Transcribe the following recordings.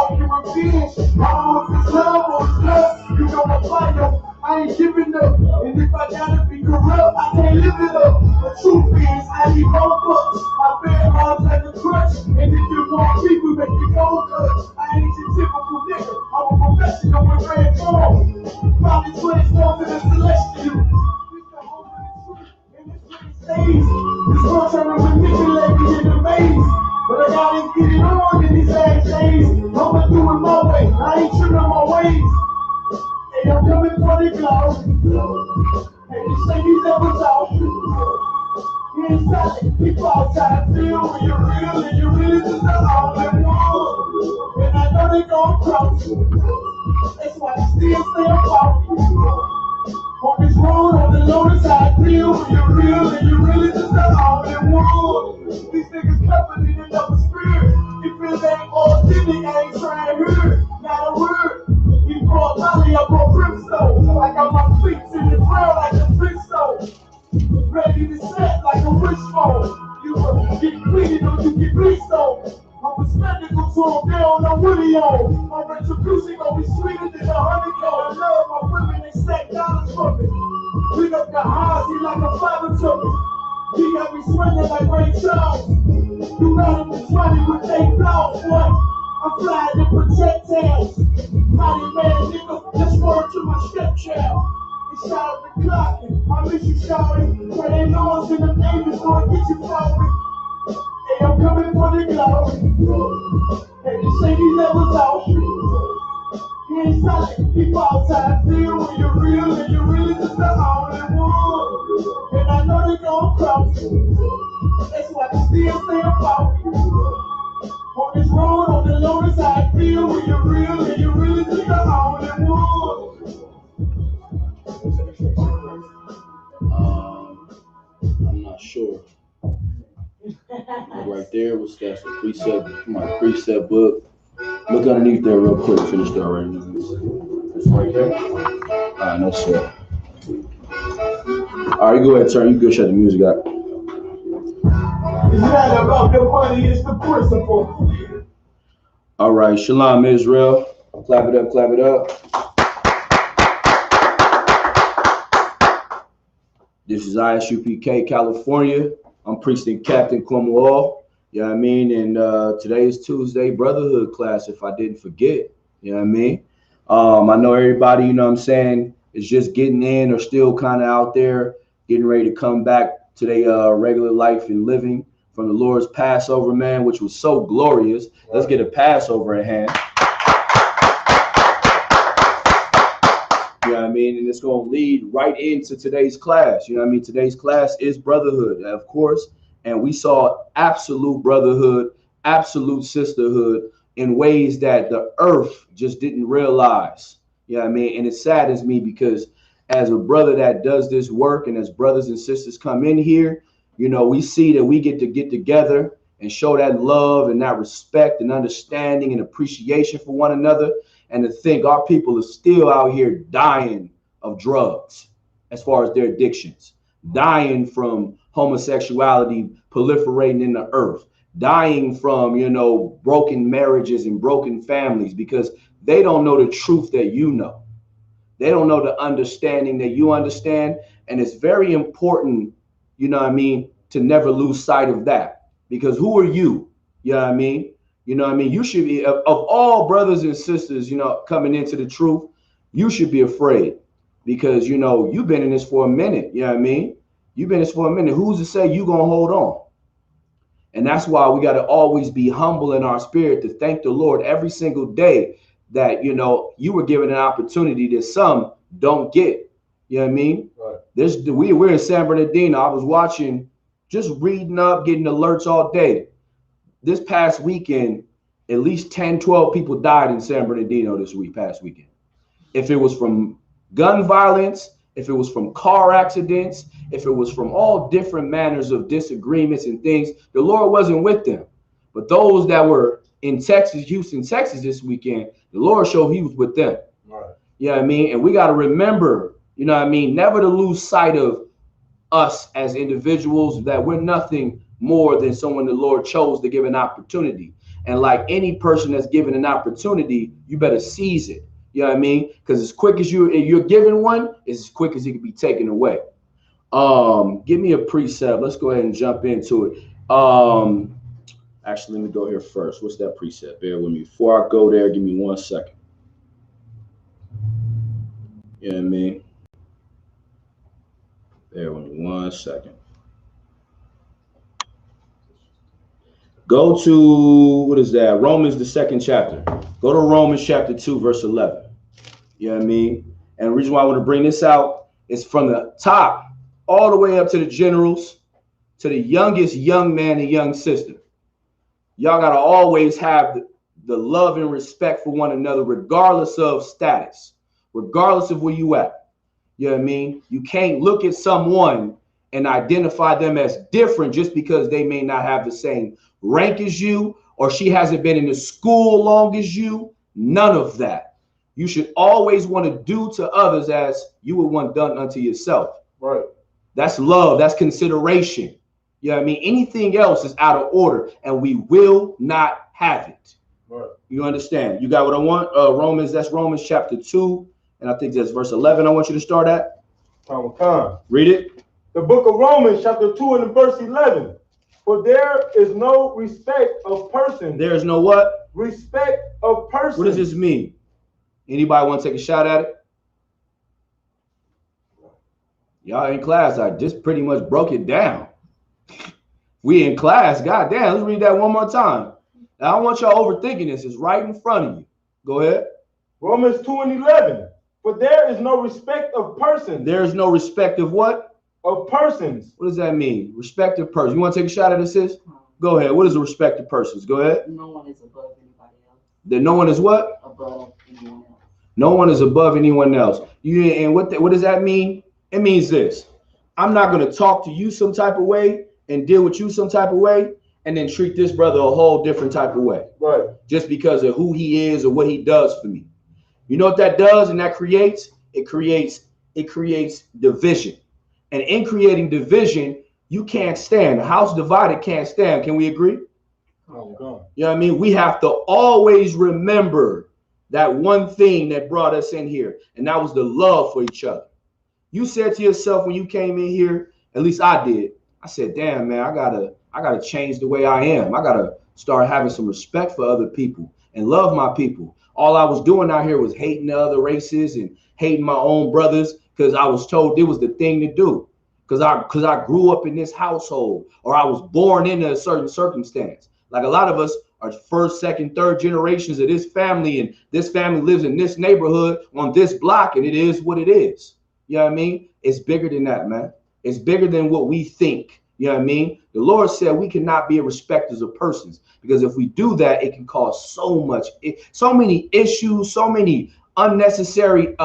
out your revenge. All of this love or this love, you know my fire. I ain't giving up, and if I gotta be corrupt, I can't live it up. The truth is, I need more books. I bear odds like a crutch, and if you want people, make you go cut. I ain't your typical nigga. I'm a professional with red form. Probably transformed in a celestial. This world trying to manipulate me in the maze. But I gotta get it on in these last days. I'ma do it my way. I ain't tripping on my ways. Hey, I'm coming for the glory. Hey, they say these devils out. You ain't solid. People outside feel when you're real and you really just the only one. And I know they gon' cross. That's why they still stay about you. On this road, on the low side, feel when you're real and you really just the only one. These niggas covered in another spirit. If it ain't authentic, I ain't trying to hear it. Not a word. You brought Molly up on brimstone. I got my feet in the ground like a Flintstone. Ready to set like a wishbone. You get clean or you get bleached on. I'm a spectacle to them, they don't know what he on. My retribution gon' be sweeter than a honeycomb. I love my women, they stack dollars for me. Pick up the highs, he like a father to me. He got me swinging like Ray Charles. You got him to 20 with they flaws, boy. I'm flying to protect towns. Mighty man, nigga, just word to my stepchild. And shout out the clock, I miss you, shouting. Where they know us in the neighbors gonna get you forward. Hey, I'm coming for the glory. Hey, they say these levels out. You ain't solid, keep outside, feel when you're real and you really just the only one. And I know they gon' cross. That's why they still stay about you. On this road, on the low side, feel when you're real and you really just the only one. I'm not sure. Right there was that's a precept, my precept book. Look underneath there real quick. Finished already. It's right there. Alright, no sir. Alright, go ahead, turn. You go shut the music out. It's not about the money, it's the principle. Alright, Shalom Israel. Clap it up, clap it up. This is ISUPK, California. I'm Precinct Captain Cornwall. You know what I mean? And today is Tuesday Brotherhood class, if I didn't forget. You know what I mean? I know everybody, you know what I'm saying, is just getting in or still kind of out there, getting ready to come back to their regular life and living from the Lord's Passover, man, which was so glorious. Right. Let's get a Passover in hand. You know what I mean? And it's going to lead right into today's class. You know what I mean? Today's class is brotherhood, of course. And we saw absolute brotherhood, absolute sisterhood in ways that the earth just didn't realize. You know what I mean? And it saddens me because as a brother that does this work and as brothers and sisters come in here, you know, we see that we get together and show that love and that respect and understanding and appreciation for one another. And to think our people are still out here dying of drugs as far as their addictions, dying from homosexuality proliferating in the earth, dying from, you know, broken marriages and broken families because they don't know the truth that you know. They don't know the understanding that you understand. And it's very important, you know what I mean, to never lose sight of that. Because who are you? You know what I mean? You know what I mean? You should be, of all brothers and sisters, you know, coming into the truth, you should be afraid because, you know, you've been in this for a minute. You know what I mean? You've been in this for a minute. Who's to say you gonna hold on? And that's why we got to always be humble in our spirit to thank the Lord every single day that, you know, you were given an opportunity that some don't get. You know what I mean? Right. We're in San Bernardino. I was watching, just reading up, getting alerts all day. This past weekend, at least 10, 12 people died in San Bernardino this past weekend. If it was from gun violence, if it was from car accidents, if it was from all different manners of disagreements and things, the Lord wasn't with them. But those that were in Texas, Houston, Texas this weekend, the Lord showed he was with them. Right. You know what I mean? And we got to remember, you know what I mean, never to lose sight of us as individuals, that we're nothing more than someone the Lord chose to give an opportunity. And like any person that's given an opportunity, you better seize it. You know what I mean? Because as quick as you're given one, it's as quick as it can be taken away. Give me a precept. Let's go ahead and jump into it. Actually, let me go here first. What's that precept? Bear with me. Before I go there, give me 1 second. You know what I mean? Bear with me 1 second. Go to, what is that? Romans, the 2nd chapter. Go to Romans chapter 2, verse 11. You know what I mean? And the reason why I want to bring this out is from the top all the way up to the generals, to the youngest young man and young sister. Y'all got to always have the love and respect for one another, regardless of status, regardless of where you at. You know what I mean? You can't look at someone and identify them as different just because they may not have the same rank as you, or she hasn't been in the school long as you. None of that. You should always want to do to others as you would want done unto yourself. Right. That's love. That's consideration. You know what I mean? Anything else is out of order, and we will not have it. Right. You understand? You got what I want? Romans, that's Romans chapter 2, and I think that's verse 11 I want you to start at. Read it. The book of Romans chapter 2 and verse 11. For there is no respect of persons. There is no what? Respect of persons. What does this mean? Anybody want to take a shot at it? Y'all in class, I just pretty much broke it down. We in class. God damn, let's read that one more time. I don't want y'all overthinking this. It's right in front of you. Go ahead. Romans 2 and 11. For there is no respect of persons. There is no respect of what? Of persons. What does that mean? Respect of persons. You want to take a shot at it, sis? Go ahead. What is the respect of persons? Go ahead. No one is above anybody else. That no one is what? Above anyone else. No one is above anyone else. And what does that mean? It means this. I'm not going to talk to you some type of way and deal with you some type of way and then treat this brother a whole different type of way. Right. Just because of who he is or what he does for me. You know what that does and that creates? It creates division. And in creating division, you can't stand. A house divided can't stand. Can we agree? Oh, God. You know what I mean? We have to always remember that one thing that brought us in here, and that was the love for each other. You said to yourself when you came in here, at least I did, I said, damn, man, I gotta change the way I am. I gotta start having some respect for other people and love my people. All I was doing out here was hating the other races and hating my own brothers because I was told it was the thing to do. Because I grew up in this household, or I was born into a certain circumstance. Like a lot of us are first, second, third generations of this family, and this family lives in this neighborhood on this block, and it is what it is. You know what I mean? It's bigger than that, man. It's bigger than what we think. You know what I mean? The Lord said we cannot be respecters of persons, because if we do that, it can cause so many issues, so many unnecessary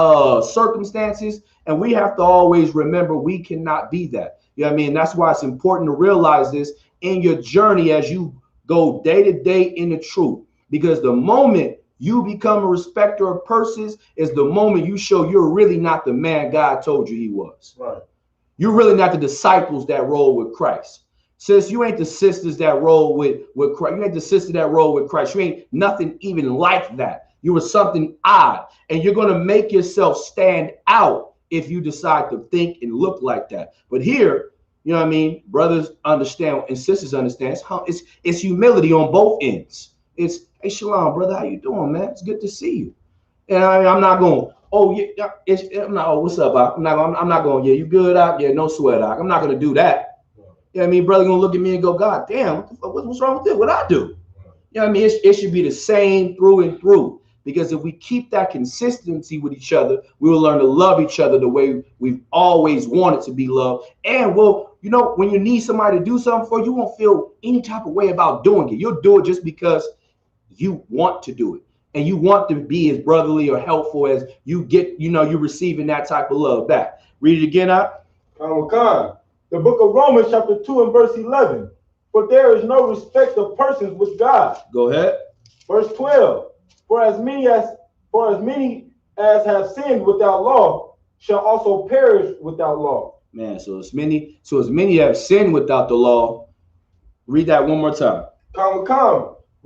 circumstances. And we have to always remember we cannot be that. You know what I mean? That's why it's important to realize this in your journey as you go day to day in the truth. Because the moment you become a respecter of persons is the moment you show you're really not the man God told you he was. Right. You're really not the disciples that roll with Christ. Sis, you ain't the sisters that roll with Christ. You ain't the sister that roll with Christ. You ain't nothing even like that. You were something odd. And you're going to make yourself stand out if you decide to think and look like that. But here, you know what I mean? Brothers understand and sisters understand. It's humility on both ends. It's, hey, Shalom, brother, how you doing, man? It's good to see you. And I'm not going, oh, yeah, I'm not, oh, what's up? I'm not going, yeah, you good out? Yeah, no sweat out. I'm not going to do that. You know what I mean? Brother going to look at me and go, God damn, what's wrong with this? What I do? You know what I mean? It should be the same through and through. Because if we keep that consistency with each other, we will learn to love each other the way we've always wanted to be loved. And well, you know, when you need somebody to do something for you, you won't feel any type of way about doing it. You'll do it just because you want to do it. And you want to be as brotherly or helpful as you get, you know, you're receiving that type of love back. Read it again out. The book of Romans chapter 2 and verse 11. For there is no respect of persons with God. Go ahead. Verse 12. For as many as have sinned without law shall also perish without law. Man, so as many have sinned without the law. Read that one more time.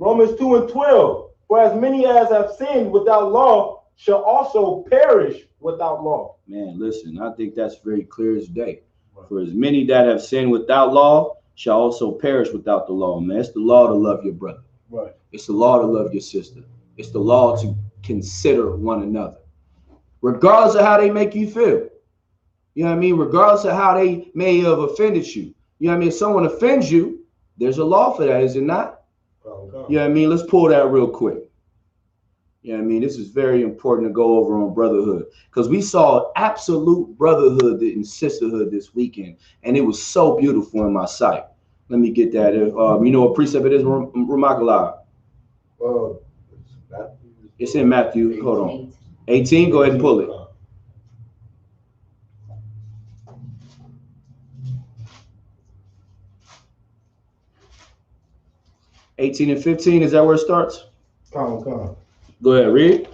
Romans 2:12. For as many as have sinned without law shall also perish without law. Man, listen, I think that's very clear as day. For as many that have sinned without law shall also perish without the law, man. It's the law to love your brother. Right. It's the law to love your sister. It's the law to consider one another, regardless of how they make you feel. You know what I mean? Regardless of how they may have offended you. You know what I mean? If someone offends you, there's a law for that, is it not? You know what I mean? Let's pull that real quick. You know what I mean? This is very important to go over on brotherhood, because we saw absolute brotherhood and sisterhood this weekend, and it was so beautiful in my sight. Let me get that. You know what precept it is, Ramakallah? It's in Matthew. 18. Hold on. 18? Go ahead and pull it. 18 and 15, is that where it starts? Come. Go ahead, read.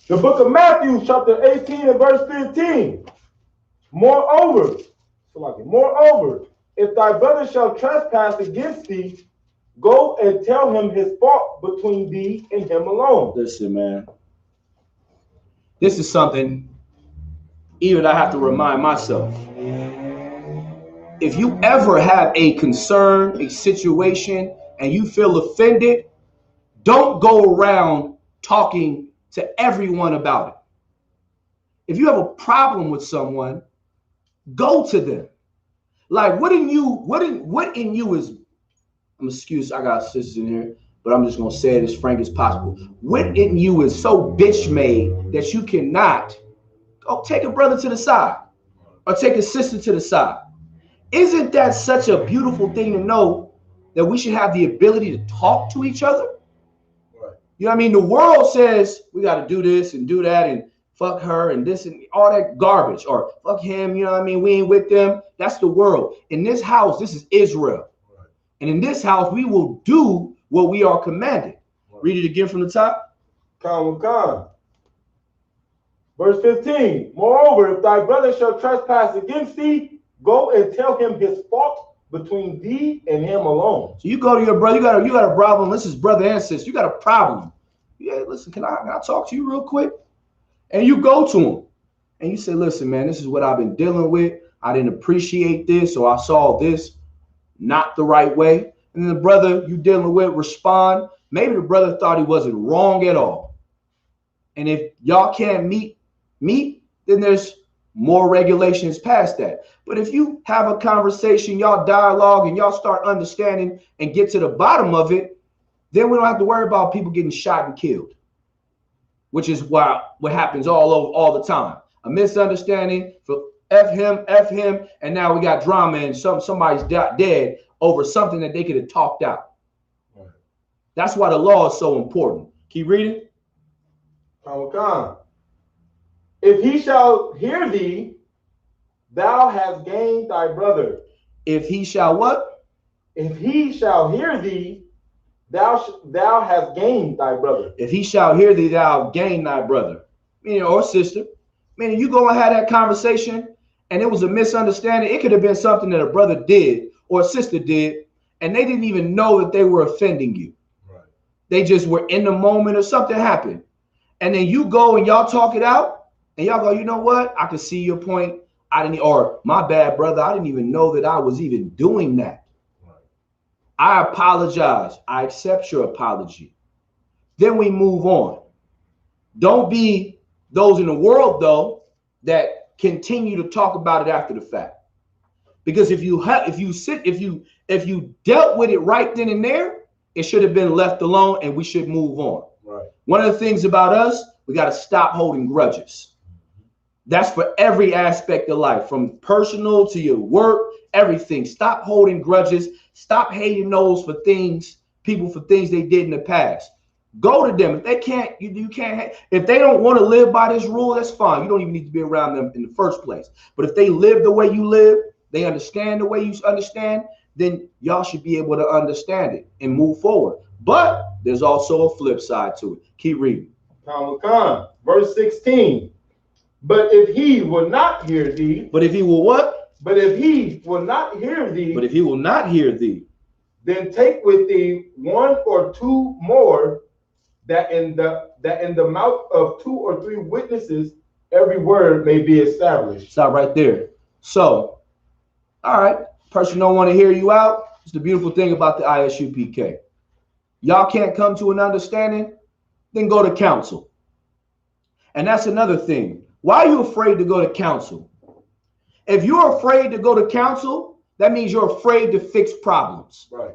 The book of Matthew, chapter 18 and verse 15. Moreover, if thy brother shall trespass against thee, go and tell him his fault between thee and him alone. Listen, man. This is something even I have to remind myself. If you ever have a concern, a situation, and you feel offended, don't go around talking to everyone about it. If you have a problem with someone, go to them. Like, what in you is, I got sisters in here, but I'm just gonna say it as frank as possible. What in you is so bitch made that you cannot go take a brother to the side or take a sister to the side? Isn't that such a beautiful thing to know that we should have the ability to talk to each other? Right. You know what I mean? The world says we got to do this and do that and fuck her and this and all that garbage, or fuck him. You know what I mean? We ain't with them. That's the world. In this house, this is Israel. Right. And in this house, we will do what we are commanded. Right. Read it again from the top. Come. Verse 15. Moreover, if thy brother shall trespass against thee, go and tell him his fault between thee and him alone. So you go to your brother, you got a problem. This is brother and sister. You got a problem. Yeah, listen, can I talk to you real quick? And you go to him and you say, listen, man, this is what I've been dealing with. I didn't appreciate this, or I saw this not the right way. And then the brother you dealing with respond. Maybe the brother thought he wasn't wrong at all. And if y'all can't meet, then there's more regulations past that. But if you have a conversation, y'all dialogue, and y'all start understanding and get to the bottom of it, then we don't have to worry about people getting shot and killed, which is what happens all the time. A misunderstanding for F him, and now we got drama and somebody's dead over something that they could have talked out. Right. That's why the law is so important. Keep reading. If he shall hear thee, thou hast gained thy brother. If he shall what? If he shall hear thee, thou hast gained thy brother. If he shall hear thee, thou gain thy brother. Meaning, or sister. Meaning, you go and have that conversation, and it was a misunderstanding. It could have been something that a brother did or a sister did, and they didn't even know that they were offending you. Right. They just were in the moment, or something happened. And then you go and y'all talk it out. And y'all go, you know what? I can see your point. Or my bad, brother. I didn't even know that I was even doing that. Right. I apologize. I accept your apology. Then we move on. Don't be those in the world, though, that continue to talk about it after the fact. Because if you dealt with it right then and there, it should have been left alone, and we should move on. Right. One of the things about us, we got to stop holding grudges. That's for every aspect of life, from personal to your work, everything. Stop holding grudges. Stop hating those people for things they did in the past. Go to them. If they can't, you can't. If they don't want to live by this rule, that's fine. You don't even need to be around them in the first place. But if they live the way you live, they understand the way you understand, then y'all should be able to understand it and move forward. But there's also a flip side to it. Keep reading. Verse 16. But if he will not hear thee. But if he will what? But if he will not hear thee. But if he will not hear thee. Then take with thee one or two more, that in the mouth of 2 or 3 witnesses every word may be established. Stop right there. So, all right, person don't want to hear you out. It's the beautiful thing about the ISUPK. Y'all can't come to an understanding, then go to council. And that's another thing. Why are you afraid to go to council? If you're afraid to go to council, that means you're afraid to fix problems. Right.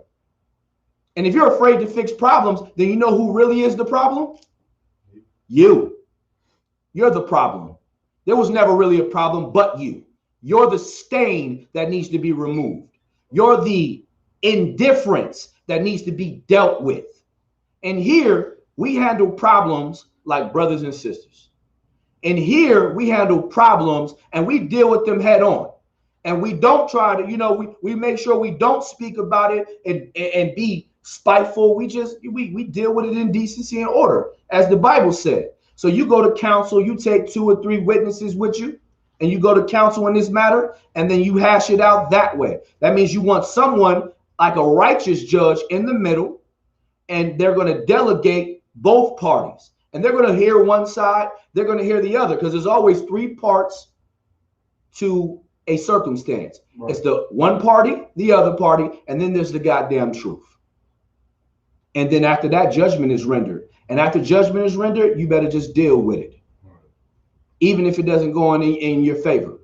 And if you're afraid to fix problems, then you know who really is the problem? You. You're the problem. There was never really a problem but you. You're the stain that needs to be removed. You're the indifference that needs to be dealt with. And here we handle problems like brothers and sisters. And here we handle problems and we deal with them head on. And we don't try to, we make sure we don't speak about it and be spiteful. We deal with it in decency and order, as the Bible said. So you go to council, you take 2 or 3 witnesses with you, and you go to council in this matter, and then you hash it out that way. That means you want someone like a righteous judge in the middle, and they're going to delegate both parties. And they're going to hear one side, they're going to hear the other, because there's always 3 parts to a circumstance. Right. It's the one party, the other party, and then there's the goddamn truth. And then after that, judgment is rendered. And after judgment is rendered, you better just deal with it. Right. Even if it doesn't go in your favor,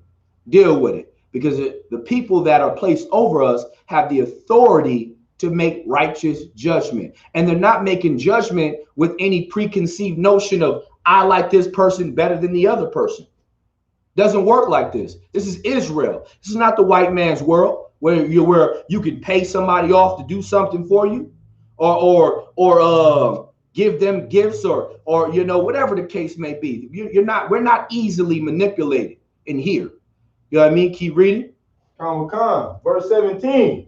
deal with it. Because the people that are placed over us have the authority to make righteous judgment. And they're not making judgment with any preconceived notion of, I like this person better than the other person. Doesn't work like this. This is Israel. This is not the white man's world where you can pay somebody off to do something for you, or give them gifts, or whatever the case may be. We're not easily manipulated in here. You know what I mean? Keep reading. Verse 17.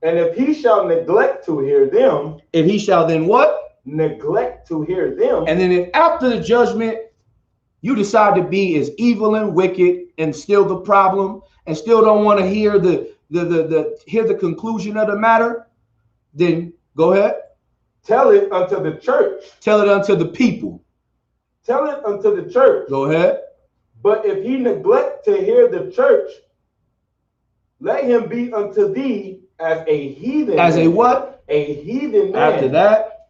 And if he shall neglect to hear them. If he shall then what? Neglect to hear them. And then if after the judgment you decide to be as evil and wicked and still the problem and still don't want to hear the conclusion of the matter, then go ahead. Tell it unto the church. Tell it unto the people. Tell it unto the church. Go ahead. But if he neglect to hear the church, let him be unto thee as a heathen. As a what? A heathen man. After that,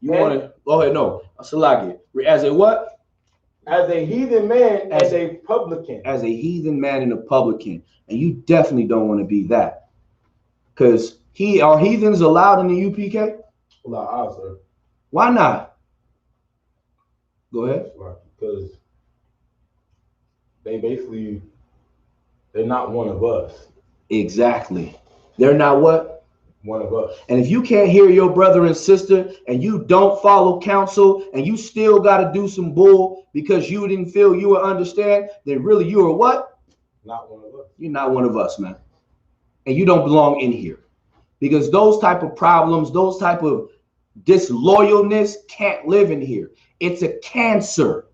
you want to go ahead. No, Salaki. As a what? As a heathen man, as a publican. As a heathen man and a publican. And you definitely don't want to be that. Because are heathens allowed in the UPK? Allowed, sir. Why not? Go ahead. Because they're not one of us. Exactly. They're not what? One of us. And if you can't hear your brother and sister and you don't follow counsel and you still got to do some bull because you didn't feel you would understand, then really you are what? Not one of us. You're not one of us, man. And you don't belong in here. Because those type of problems, those type of disloyalness can't live in here. It's a cancer.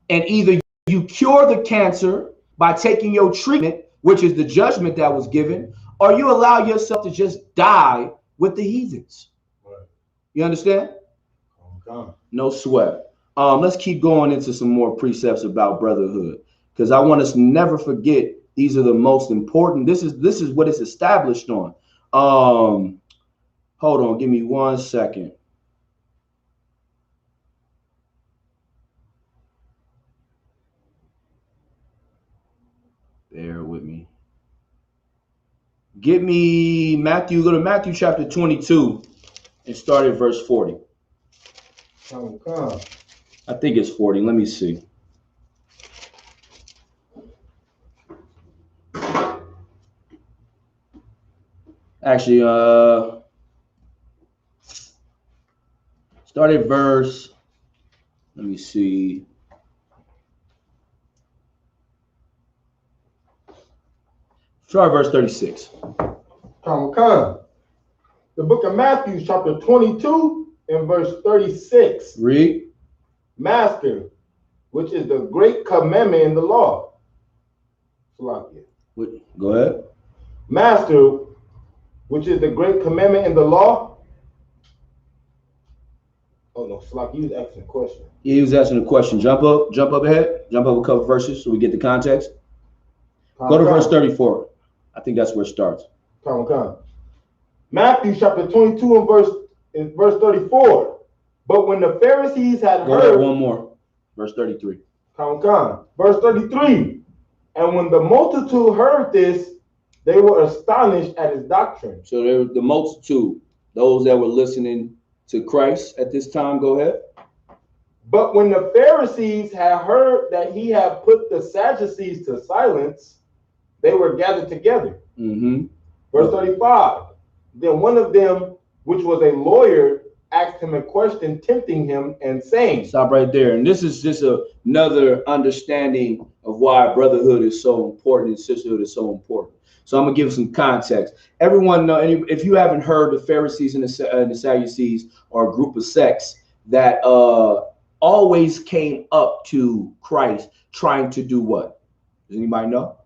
And either you cure the cancer by taking your treatment, which is the judgment that was given, or you allow yourself to just die with the heathens. Right. You understand? Okay. No sweat. Let's keep going into some more precepts about brotherhood, because I want us to never forget these are the most important. This is what it's established on. Hold on, give me 1 second. Bear with me. Get me Matthew, go to Matthew chapter 22 and start at verse 40. I think it's 40. Let me see. Actually, start at verse, let me see. Start at verse 36. The book of Matthew, chapter 22 and verse 36. Read. Master, which is the great commandment in the law. Go ahead. Master, which is the great commandment in the law. Oh no, Slack, you was asking a question. Yeah, he was asking a question. Jump up ahead, jump up a couple verses so we get the context. Go to verse 34. I think that's where it starts. Come. Matthew chapter 22 and verse 34. But when the Pharisees had heard, one more, verse 33. Come. Verse 33. And when the multitude heard this, they were astonished at his doctrine. So there was the multitude, those that were listening to Christ at this time. Go ahead. But when the Pharisees had heard that he had put the Sadducees to silence, they were gathered together. Verse 35. Then one of them, which was a lawyer, asked him a question, tempting him and saying, stop right there. And this is just another understanding of why brotherhood is so important and sisterhood is so important. So I'm gonna give some context. Everyone know, if you haven't heard, the Pharisees and the Sadducees are a group of sects that always came up to Christ trying to do what? Does anybody know?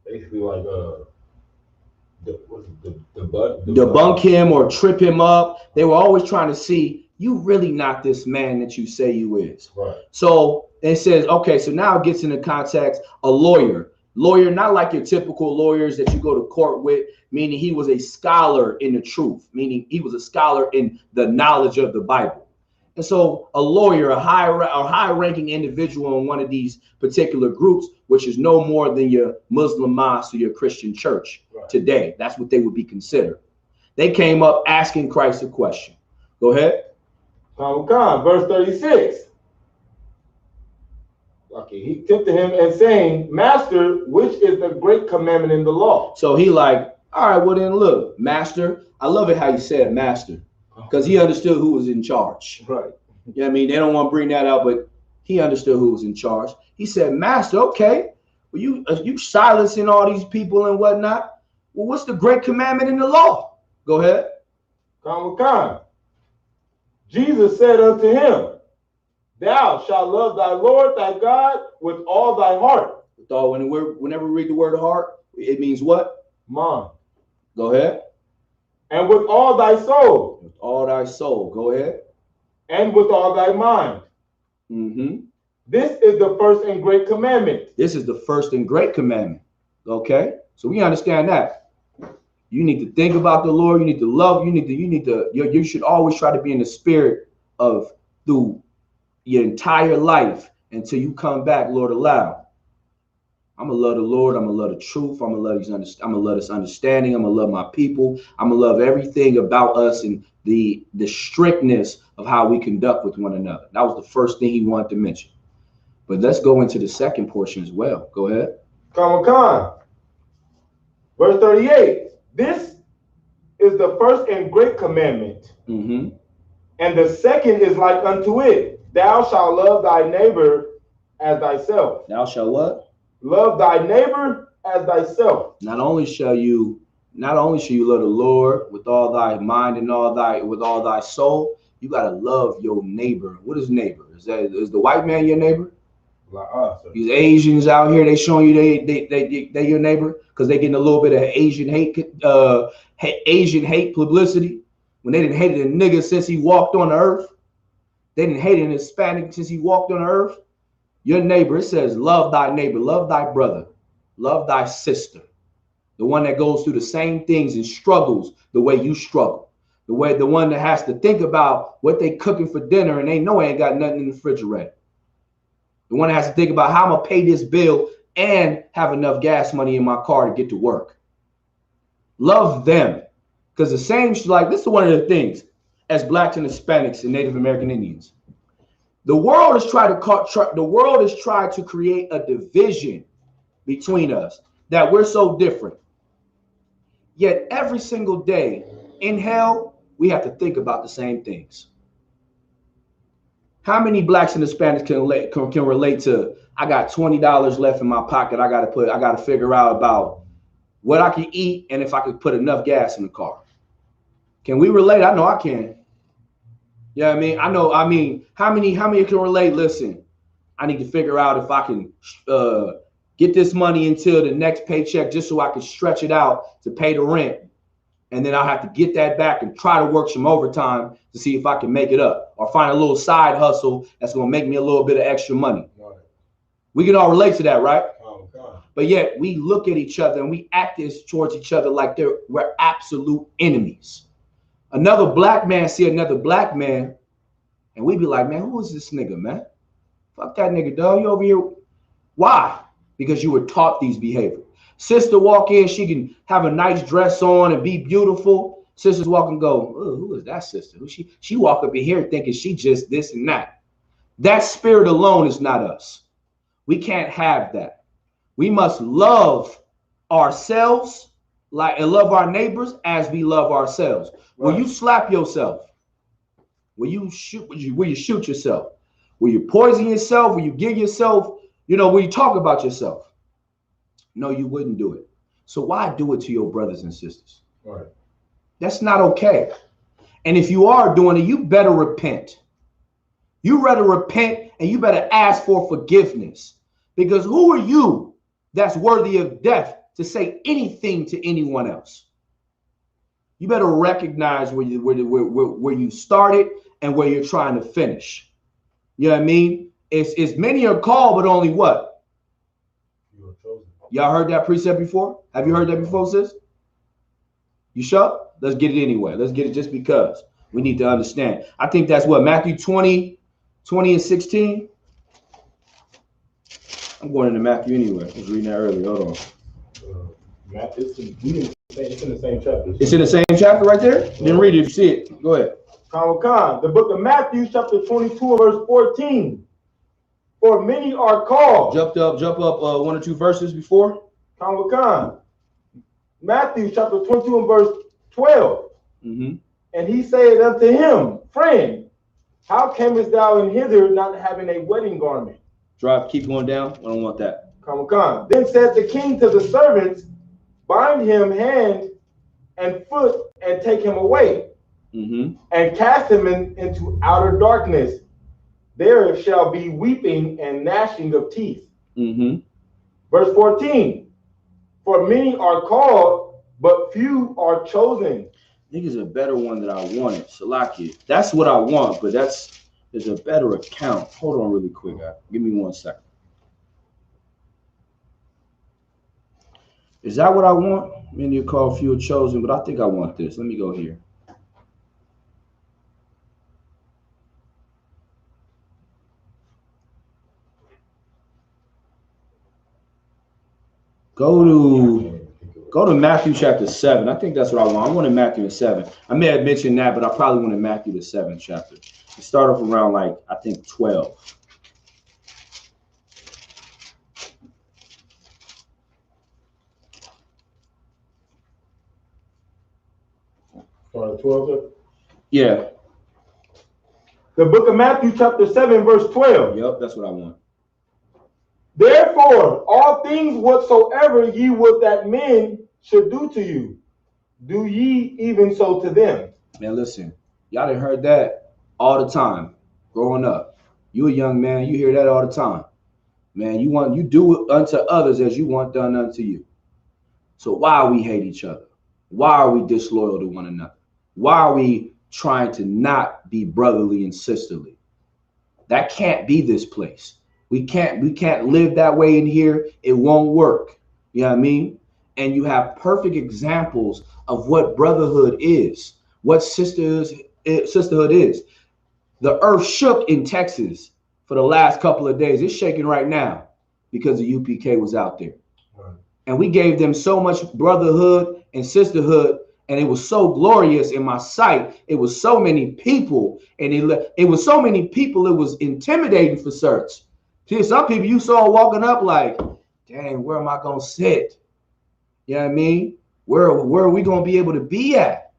Basically like debunk him or trip him up. They were always trying to see, you really not this man that you say you is. Right. So it says, okay, so now it gets into context, a lawyer, not like your typical lawyers that you go to court with, meaning he was a scholar in the truth, meaning he was a scholar in the knowledge of the Bible. And so a lawyer, a high-ranking individual in one of these particular groups, which is no more than your Muslim mosque or your Christian church today. That's what they would be considered. They came up asking Christ a question. Go ahead. Verse 36. Okay, he tempted him and saying, Master, which is the great commandment in the law? So he like, all right, well then look, Master. I love it how you said Master, because he understood who was in charge. Right. You know what I mean? They don't want to bring that out, but he understood who was in charge. He said, Master, okay, well, you silencing all these people and whatnot. Well, what's the great commandment in the law? Go ahead. Jesus said unto him, Thou shalt love thy Lord thy God with all thy heart. Whenever we read the word heart, it means what? Mind. Go ahead. And with all thy soul. With all thy soul. Go ahead. And with all thy mind. This is the first and great commandment. This is the first and great commandment. Okay? So we understand that. You need to think about the Lord. You need to love. You should always try to be in the spirit of through your entire life until you come back, Lord allow. I'm gonna love the Lord. I'm gonna love the truth. I'm gonna love this understanding. I'm gonna love my people. I'm gonna love everything about us and the strictness of how we conduct with one another. That was the first thing he wanted to mention. But let's go into the second portion as well. Go ahead. Verse 38. This is the first and great commandment. And the second is like unto it. Thou shalt love thy neighbor as thyself. Thou shalt what? Love thy neighbor as thyself. Not only shall you love the Lord with all thy mind and with all thy soul, you gotta love your neighbor. What is neighbor? Is the white man your neighbor? Like us. These Asians out here, they showing you they your neighbor because they getting a little bit of Asian hate publicity when they didn't hate a nigga since he walked on the earth. They didn't hate an Hispanic since he walked on the earth. Your neighbor, it says, love thy neighbor, love thy brother, love thy sister. The one that goes through the same things and struggles the way you struggle. The one that has to think about what they cooking for dinner and they know ain't got nothing in the refrigerator. The one that has to think about how I'm gonna pay this bill and have enough gas money in my car to get to work. Love them. Because the same, like this is one of the things as Blacks and Hispanics and Native American Indians. The world has tried to create a division between us that we're so different. Yet every single day in hell, we have to think about the same things. How many Blacks and Hispanics can relate to, I got $20 left in my pocket. I gotta figure out about what I can eat and if I could put enough gas in the car. Can we relate? I know I can. Yeah, I mean, how many can relate? Listen, I need to figure out if I can get this money until the next paycheck just so I can stretch it out to pay the rent. And then I'll have to get that back and try to work some overtime to see if I can make it up or find a little side hustle that's going to make me a little bit of extra money. Right. We can all relate to that, right? Oh, God. But yet we look at each other and we act towards each other like we're absolute enemies. Another black man see another black man and we be like, man, who is this nigga, man? Fuck that nigga, dog. You over here. Why? Because you were taught these behaviors. Sister walk in, she can have a nice dress on and be beautiful. Sisters walk and go, oh, who is that sister? Who she walk up in here thinking she just this and that. That spirit alone is not us. We can't have that. We must love ourselves and love our neighbors as we love ourselves. Right. Will you slap yourself? Will you shoot yourself? Will you poison yourself? Will you give yourself, will you talk about yourself? No, you wouldn't do it. So why do it to your brothers and sisters? Right. That's not okay. And if you are doing it, you better repent. You better repent and you better ask for forgiveness. Because who are you that's worthy of death to say anything to anyone else? You better recognize where you started and where you're trying to finish. You know what I mean? It's many are called, but only what? Y'all heard that precept before? Have you heard that before, sis? You sure? Let's get it anyway. Let's get it just because we need to understand. I think that's what, Matthew 20 and 16? I'm going into Matthew anyway. I was reading that earlier. Hold on. It's in the same chapter. It's in the same chapter right there? Then read it if you see it. Go ahead. The book of Matthew, chapter 22, verse 14. For many are called. Jump up one or two verses before. Matthew chapter 22 and verse 12. Mm-hmm. And he said unto him, friend, how camest thou in hither not having a wedding garment? Keep going down. I don't want that. Then said the king to the servants, bind him hand and foot and take him away. Mm-hmm. And cast him into outer darkness. There shall be weeping and gnashing of teeth. Mm-hmm. Verse 14. For many are called, but few are chosen. I think it's a better one that I wanted. Salaki. That's what I want, but there's a better account. Hold on really quick. Give me 1 second. Is that what I want? Many are called, few are chosen, but I think I want this. Let me go here. Go to Matthew chapter 7. I think that's what I want. I wanted Matthew 7. I may have mentioned that, but I probably wanted Matthew the 7th chapter. It start off around I think 12. Start at 12? Yeah. The book of Matthew chapter 7, verse 12. Yep, that's what I want. Therefore, all things whatsoever ye would that men should do to you, do ye even so to them. Man, listen, y'all done heard that all the time growing up. You a young man, you hear that all the time. Man, you do unto others as you want done unto you. So why we hate each other? Why are we disloyal to one another? Why are we trying to not be brotherly and sisterly? That can't be this place. We can't live that way in here. It won't work. You know what I mean? And you have perfect examples of what brotherhood is, what sisterhood is. The earth shook in Texas for the last couple of days. It's shaking right now because the UPK was out there. Right. And we gave them so much brotherhood and sisterhood, and it was so glorious in my sight. It was so many people, and it was so many people, it was intimidating for certs. See, some people you saw walking up like, dang, where am I going to sit? You know what I mean? Where are we going to be able to be at?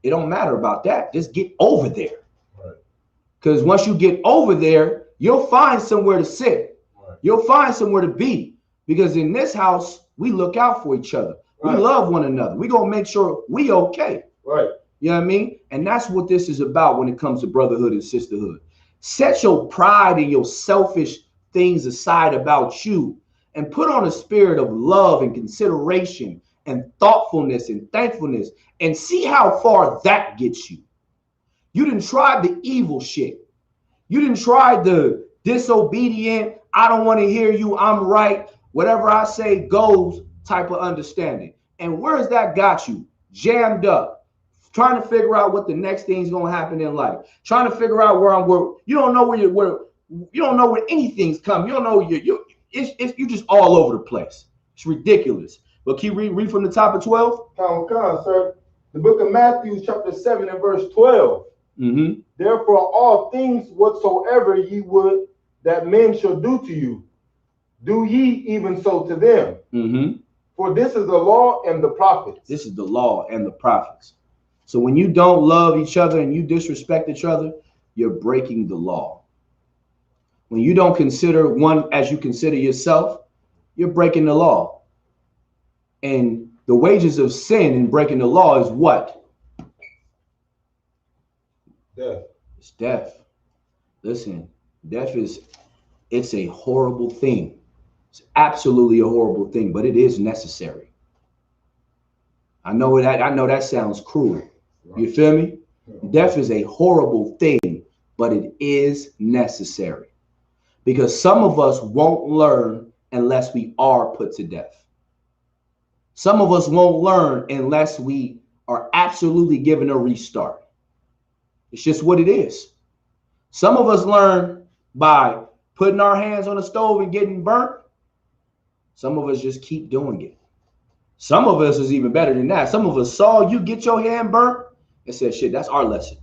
It don't matter about that. Just get over there. Because once you get over there, you'll find somewhere to sit. Right. You'll find somewhere to be. Because in this house, we look out for each other. Right. We love one another. We're going to make sure we okay. Right. You know what I mean? And that's what this is about when it comes to brotherhood and sisterhood. Set your pride and your selfish things aside about you and put on a spirit of love and consideration and thoughtfulness and thankfulness, and see how far that gets you. You didn't try the evil shit. You didn't try the disobedient, I don't want to hear you, I'm right, whatever I say goes type of understanding. And where's that got you? Jammed up, trying to figure out what the next thing's going to happen in life, trying to figure out where you don't know you don't know where anything's coming. You don't know you're just all over the place. It's ridiculous. But keep read from the top of 12. Come, sir. The book of Matthew, chapter 7 and verse 12. Mm-hmm. Therefore, all things whatsoever ye would that men shall do to you, do ye even so to them. Mm-hmm. For this is the law and the prophets. This is the law and the prophets. So when you don't love each other and you disrespect each other, you're breaking the law. When you don't consider one as you consider yourself, you're breaking the law. And the wages of sin in breaking the law is what? Death. It's death. Listen, it's a horrible thing. It's absolutely a horrible thing, but it is necessary. I know that sounds cruel. You feel me? Death is a horrible thing, but it is necessary. Because some of us won't learn unless we are put to death. Some of us won't learn unless we are absolutely given a restart. It's just what it is. Some of us learn by putting our hands on the stove and getting burnt. Some of us just keep doing it. Some of us is even better than that. Some of us saw you get your hand burnt and said, shit, that's our lesson.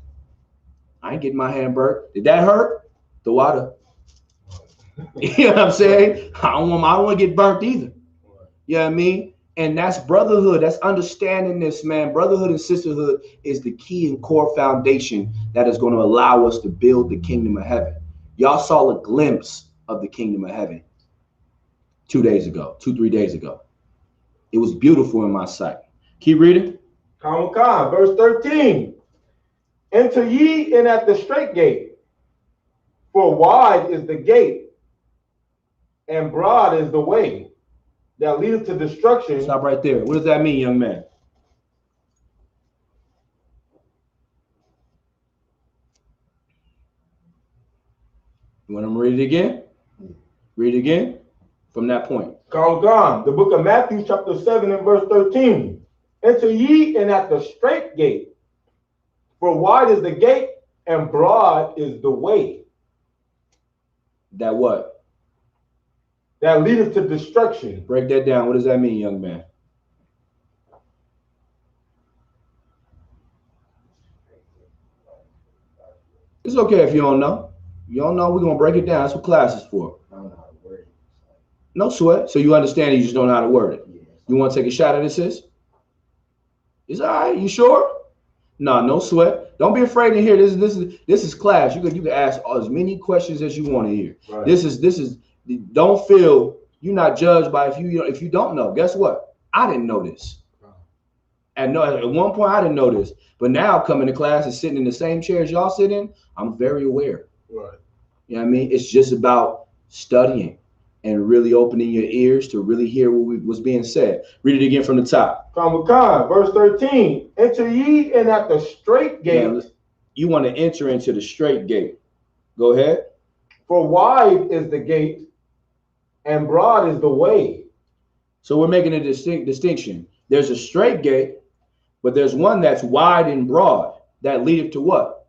I ain't getting my hand burnt. Did that hurt? The water. You know what I'm saying? I don't want to get burnt either. You know what I mean? And that's brotherhood. That's understanding this, man. Brotherhood and sisterhood is the key and core foundation that is going to allow us to build the kingdom of heaven. Y'all saw a glimpse of the kingdom of heaven 3 days ago. It was beautiful in my sight. Keep reading. Verse 13. Enter ye in at the straight gate, for wide is the gate, and broad is the way that leadeth to destruction. Stop right there. What does that mean, young man? You want to read it again? Read it again from that point. The book of Matthew, chapter 7 and verse 13. Enter ye in at the straight gate, for wide is the gate, and broad is the way. That what? That leadeth to destruction. Break that down. What does that mean, young man? It's okay if you don't know. You don't know, we're going to break it down. That's what class is for. I don't know how to word it. No sweat. So you understand it, you just don't know how to word it. Yeah. You want to take a shot at it, sis? It's all right. You sure? No sweat. Don't be afraid to hear this. This is class. You can ask as many questions as you want to hear. Right. This is. Don't feel you're not judged by if you don't know. Guess what? I didn't know this. At one point I didn't know this, but now coming to class and sitting in the same chairs y'all sit in, I'm very aware. Right. You know what I mean? It's just about studying and really opening your ears to really hear what was being said. Read it again from the top. Verse 13. Enter ye in at the straight gate. Now, you want to enter into the straight gate. Go ahead. For wide is the gate, and broad is the way. So we're making a distinction. There's a straight gate, but there's one that's wide and broad that leadeth to what?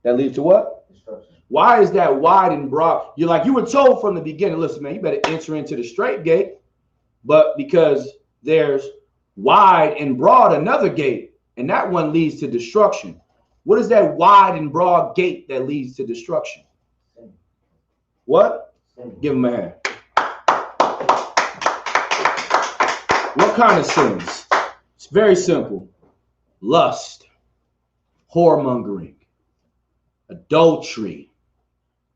That leads to what? Why is that wide and broad? You were told from the beginning, listen, man, you better enter into the straight gate, but because there's wide and broad another gate, and that one leads to destruction. What is that wide and broad gate that leads to destruction? What? Give him a hand. What kind of sins? It's very simple. Lust, whoremongering, adultery.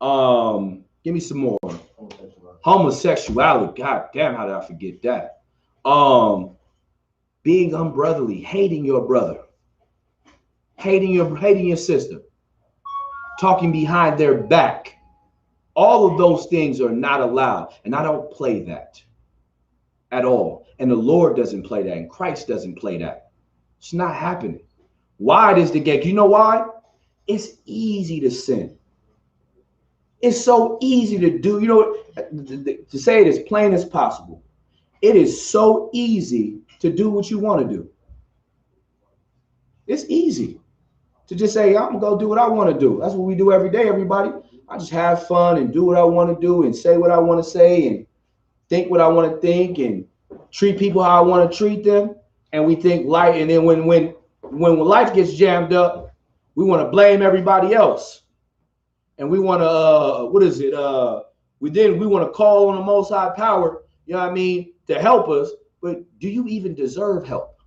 Give me some more. Homosexuality. God damn, how did I forget that? Being unbrotherly, hating your brother, hating your sister, talking behind their back. All of those things are not allowed. And I don't play that at all. And the Lord doesn't play that. And Christ doesn't play that. It's not happening. Wide is the gate. You know why? It's easy to sin. It's so easy to do. You know, to say it as plain as possible. It is so easy to do what you want to do. It's easy to just say, I'm going to go do what I want to do. That's what we do every day, everybody. I just have fun and do what I want to do and say what I want to say and think what I want to think and treat people how I want to treat them. And we think life. And then when life gets jammed up, we want to blame everybody else. And we want to, we want to call on the Most High Power, you know what I mean, to help us. But do you even deserve help?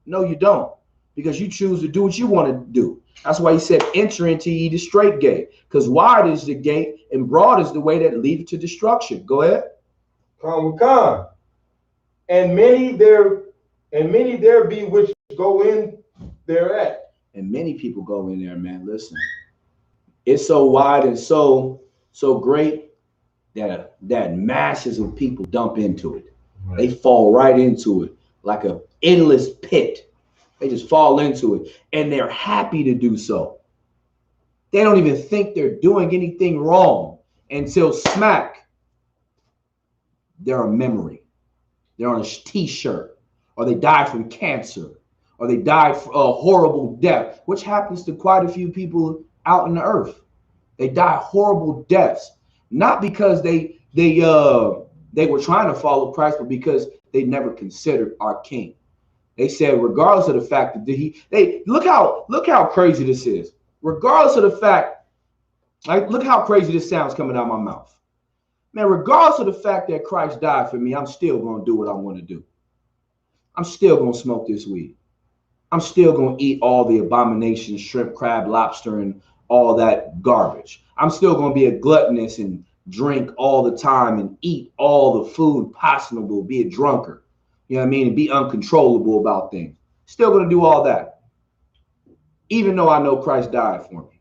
No, you don't, because you choose to do what you want to do. That's why he said, enter into ye the straight gate, because wide is the gate and broad is the way that leads to destruction. Go ahead. Come. And many there be which go in thereat. And many people go in there, man. Listen, it's so wide and so great that masses of people dump into it. Right. They fall right into it like an endless pit. They just fall into it, and they're happy to do so. They don't even think they're doing anything wrong until smack, they're a memory. They're on a t-shirt, or they die from cancer, or they died a horrible death, which happens to quite a few people out in the earth. They die horrible deaths, not because they were trying to follow Christ, but because they never considered our King. They said, regardless of the fact that look how crazy this is. Regardless of the fact, look how crazy this sounds coming out of my mouth. Man, regardless of the fact that Christ died for me, I'm still going to do what I want to do. I'm still going to smoke this weed. I'm still going to eat all the abominations, shrimp, crab, lobster, and all that garbage. I'm still going to be a gluttonous and drink all the time and eat all the food possible, be a drunkard, you know what I mean, and be uncontrollable about things. Still going to do all that, even though I know Christ died for me.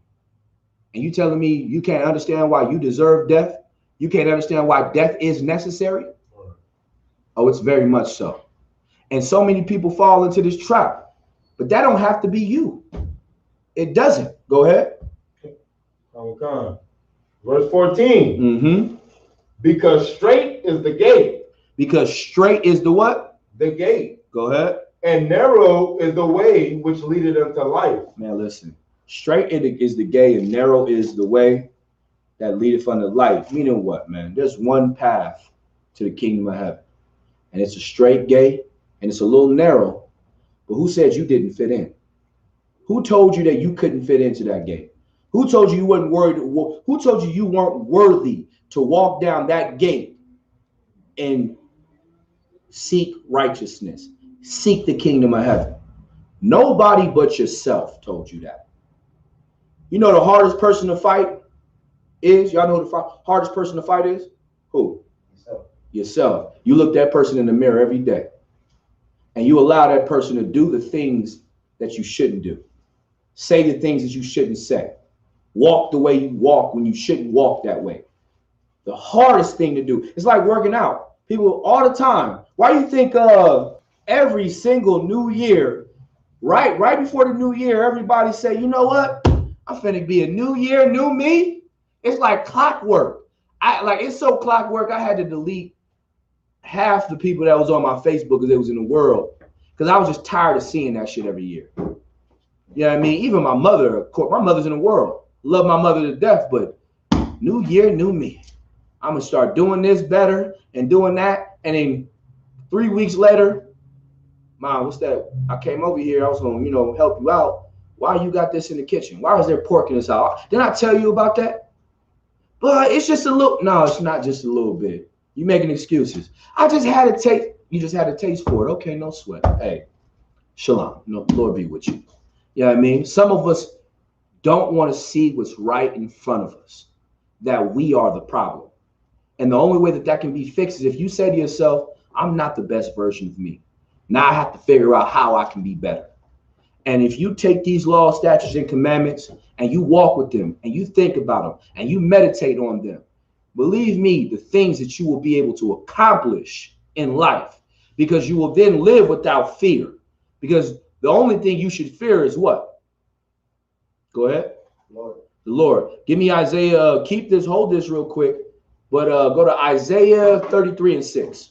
And you telling me you can't understand why you deserve death? You can't understand why death is necessary? Oh, it's very much so. And so many people fall into this trap. But that don't have to be you. It doesn't. Go ahead. Okay. Verse 14. Mm-hmm. Because straight is the gate. Because straight is the what? The gate. Go ahead. And narrow is the way which leadeth unto life. Man, listen. Straight is the gate and narrow is the way that leadeth unto life. Meaning what, man? There's one path to the kingdom of heaven. And it's a straight gate and it's a little narrow. But who said you didn't fit in? Who told you that you couldn't fit into that gate? Who told you you weren't worried? Who told you you weren't worthy to walk down that gate and seek righteousness, seek the kingdom of heaven? Nobody but yourself told you that. You know the hardest person to fight is? Y'all know the hardest person to fight is? Who? Yourself. You look that person in the mirror every day. And you allow that person to do the things that you shouldn't do. Say the things that you shouldn't say. Walk the way you walk when you shouldn't walk that way. The hardest thing to do. It's like working out. People all the time. Why do you think every single new year, right before the new year, everybody say, you know what? I'm finna be a new year, new me. It's like clockwork. It's so clockwork. I had to delete half the people that was on my Facebook because they was in the world, because I was just tired of seeing that shit every year. You know what I mean? Even my mother, of course, my mother's in the world. Love my mother to death, but new year, new me. I'm gonna start doing this better and doing that. And then 3 weeks later, Mom, what's that? I came over here. I was gonna, help you out. Why you got this in the kitchen? Why is there pork in this house? Didn't I tell you about that? But it's just a little. No, it's not just a little bit. You making excuses. I just had a taste. You just had a taste for it. Okay, no sweat. Hey, shalom. No, Lord be with you. You know what I mean? Some of us don't want to see what's right in front of us, that we are the problem. And the only way that can be fixed is if you say to yourself, I'm not the best version of me. Now I have to figure out how I can be better. And if you take these laws, statutes, and commandments and you walk with them and you think about them and you meditate on them Believe me, the things that you will be able to accomplish in life, because you will then live without fear. Because the only thing you should fear is what? Go ahead. Lord. The Lord. Give me Isaiah. Keep this, hold this real quick. But go to Isaiah 33:6.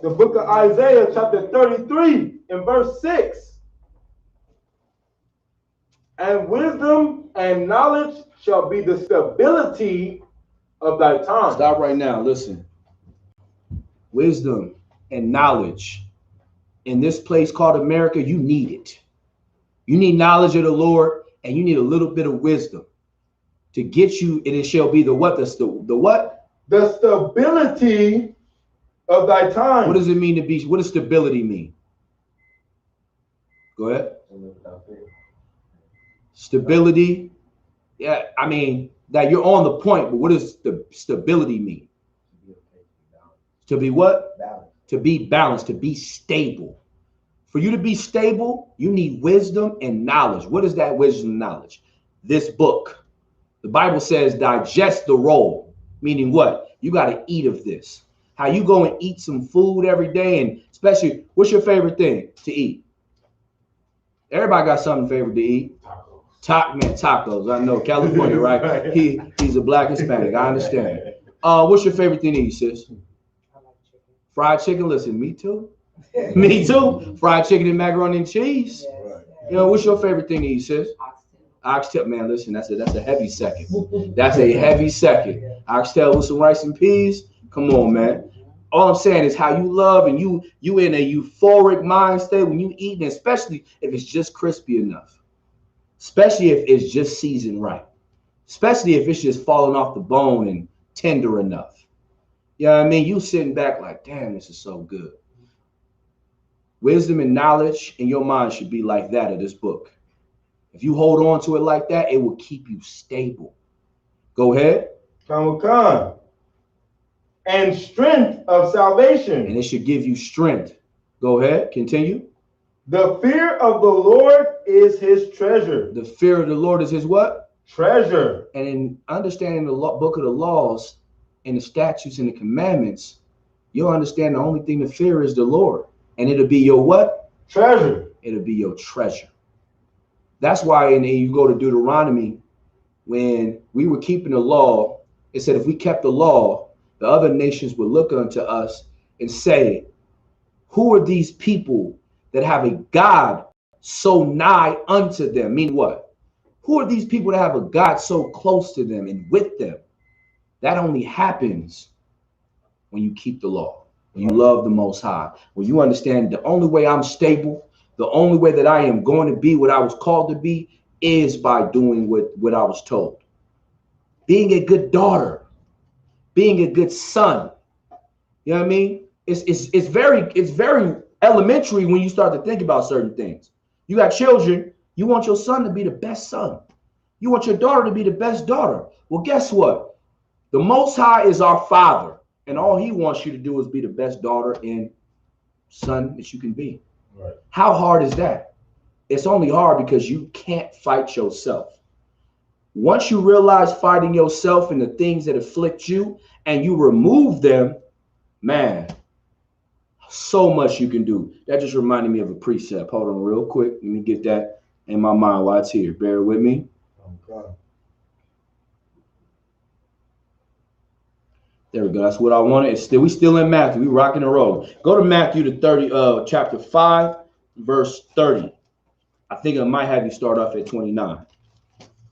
The book of Isaiah, chapter 33, and verse 6. And wisdom and knowledge shall be the stability of thy tongue. Stop right now. Listen. Wisdom and knowledge. In this place called America, you need it. You need knowledge of the Lord, and you need a little bit of wisdom to get you, and it shall be the what? The what? The stability of thy tongue. What does it mean to be? What does stability mean? Go ahead. Stability. Yeah, I mean that you're on the point, but what does the stability mean? To be what? Balance. To be balanced, to be stable. For you to be stable, you need wisdom and knowledge. What is that wisdom and knowledge? This book. The Bible says digest the roll, meaning what? You got to eat of this. How you go and eat some food every day, and especially, what's your favorite thing to eat? Everybody got something favorite to eat. Tacos. I know, California, right? He's a black Hispanic. I understand. What's your favorite thing to eat, sis? I like chicken. Fried chicken. Listen, me too. Me too. Fried chicken and macaroni and cheese. Yes. You know, what's your favorite thing to eat, sis? Oxtail. Oxtail, man. Listen, that's a heavy second. That's a heavy second. Oxtail with some rice and peas. Come on, man. All I'm saying is how you love, and you in a euphoric mind state when you eat, and especially if it's just crispy enough. Especially if it's just seasoned right. Especially if it's just falling off the bone and tender enough. You know what I mean? You sitting back like, damn, this is so good. Wisdom and knowledge in your mind should be like that of this book. If you hold on to it like that, it will keep you stable. Go ahead. Come. And strength of salvation. And it should give you strength. Go ahead. Continue. The fear of the Lord is his treasure. The fear of the Lord is his what? Treasure. And in understanding the book of the laws and the statutes and the commandments, you'll understand the only thing to fear is the Lord. And it'll be your what? Treasure. It'll be your treasure. That's why you go to Deuteronomy, when we were keeping the law, it said if we kept the law, the other nations would look unto us and say, who are these people that have a God so nigh unto them? Mean what? Who are these people that have a God so close to them and with them? That only happens when you keep the law, when you love the Most High, when you understand the only way I'm stable, the only way that I am going to be what I was called to be is by doing what I was told. Being a good daughter, being a good son. You know what I mean? It's very elementary when you start to think about certain things. You got children, you want your son to be the best son. You want your daughter to be the best daughter. Well, guess what? The Most High is our Father, and all he wants you to do is be the best daughter and son that you can be. Right. How hard is that? It's only hard because you can't fight yourself. Once you realize fighting yourself and the things that afflict you, and you remove them, man, so much you can do. That just reminded me of a precept. Hold on real quick. Let me get that in my mind while it's here. Bear with me. Okay. There we go. That's what I wanted. We still in Matthew. We rocking and rolling. Go to Matthew chapter 5, verse 30. I think I might have you start off at 29.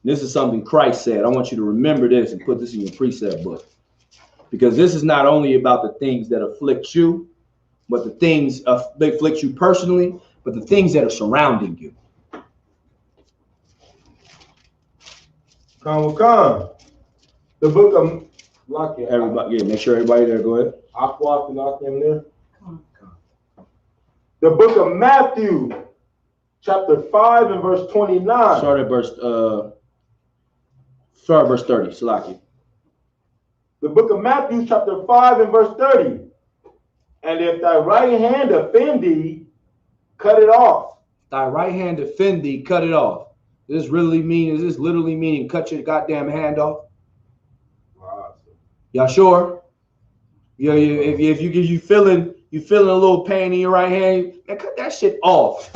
This is something Christ said. I want you to remember this and put this in your precept book. Because this is not only about the things that afflict you, but the things that afflict you personally, but the things that are surrounding you. Come. The book of Everybody, yeah, make sure everybody there. Go ahead. there. The book of Matthew, chapter 5 and verse 29. Start at verse 30. Salaki. The book of Matthew, chapter 5 and verse 30. And if thy right hand offend thee, cut it off. Thy right hand offend thee, cut it off. Does this really mean, is this literally meaning cut your goddamn hand off? Wow. Y'all sure? Yeah, if you feeling a little pain in your right hand, man, cut that shit off.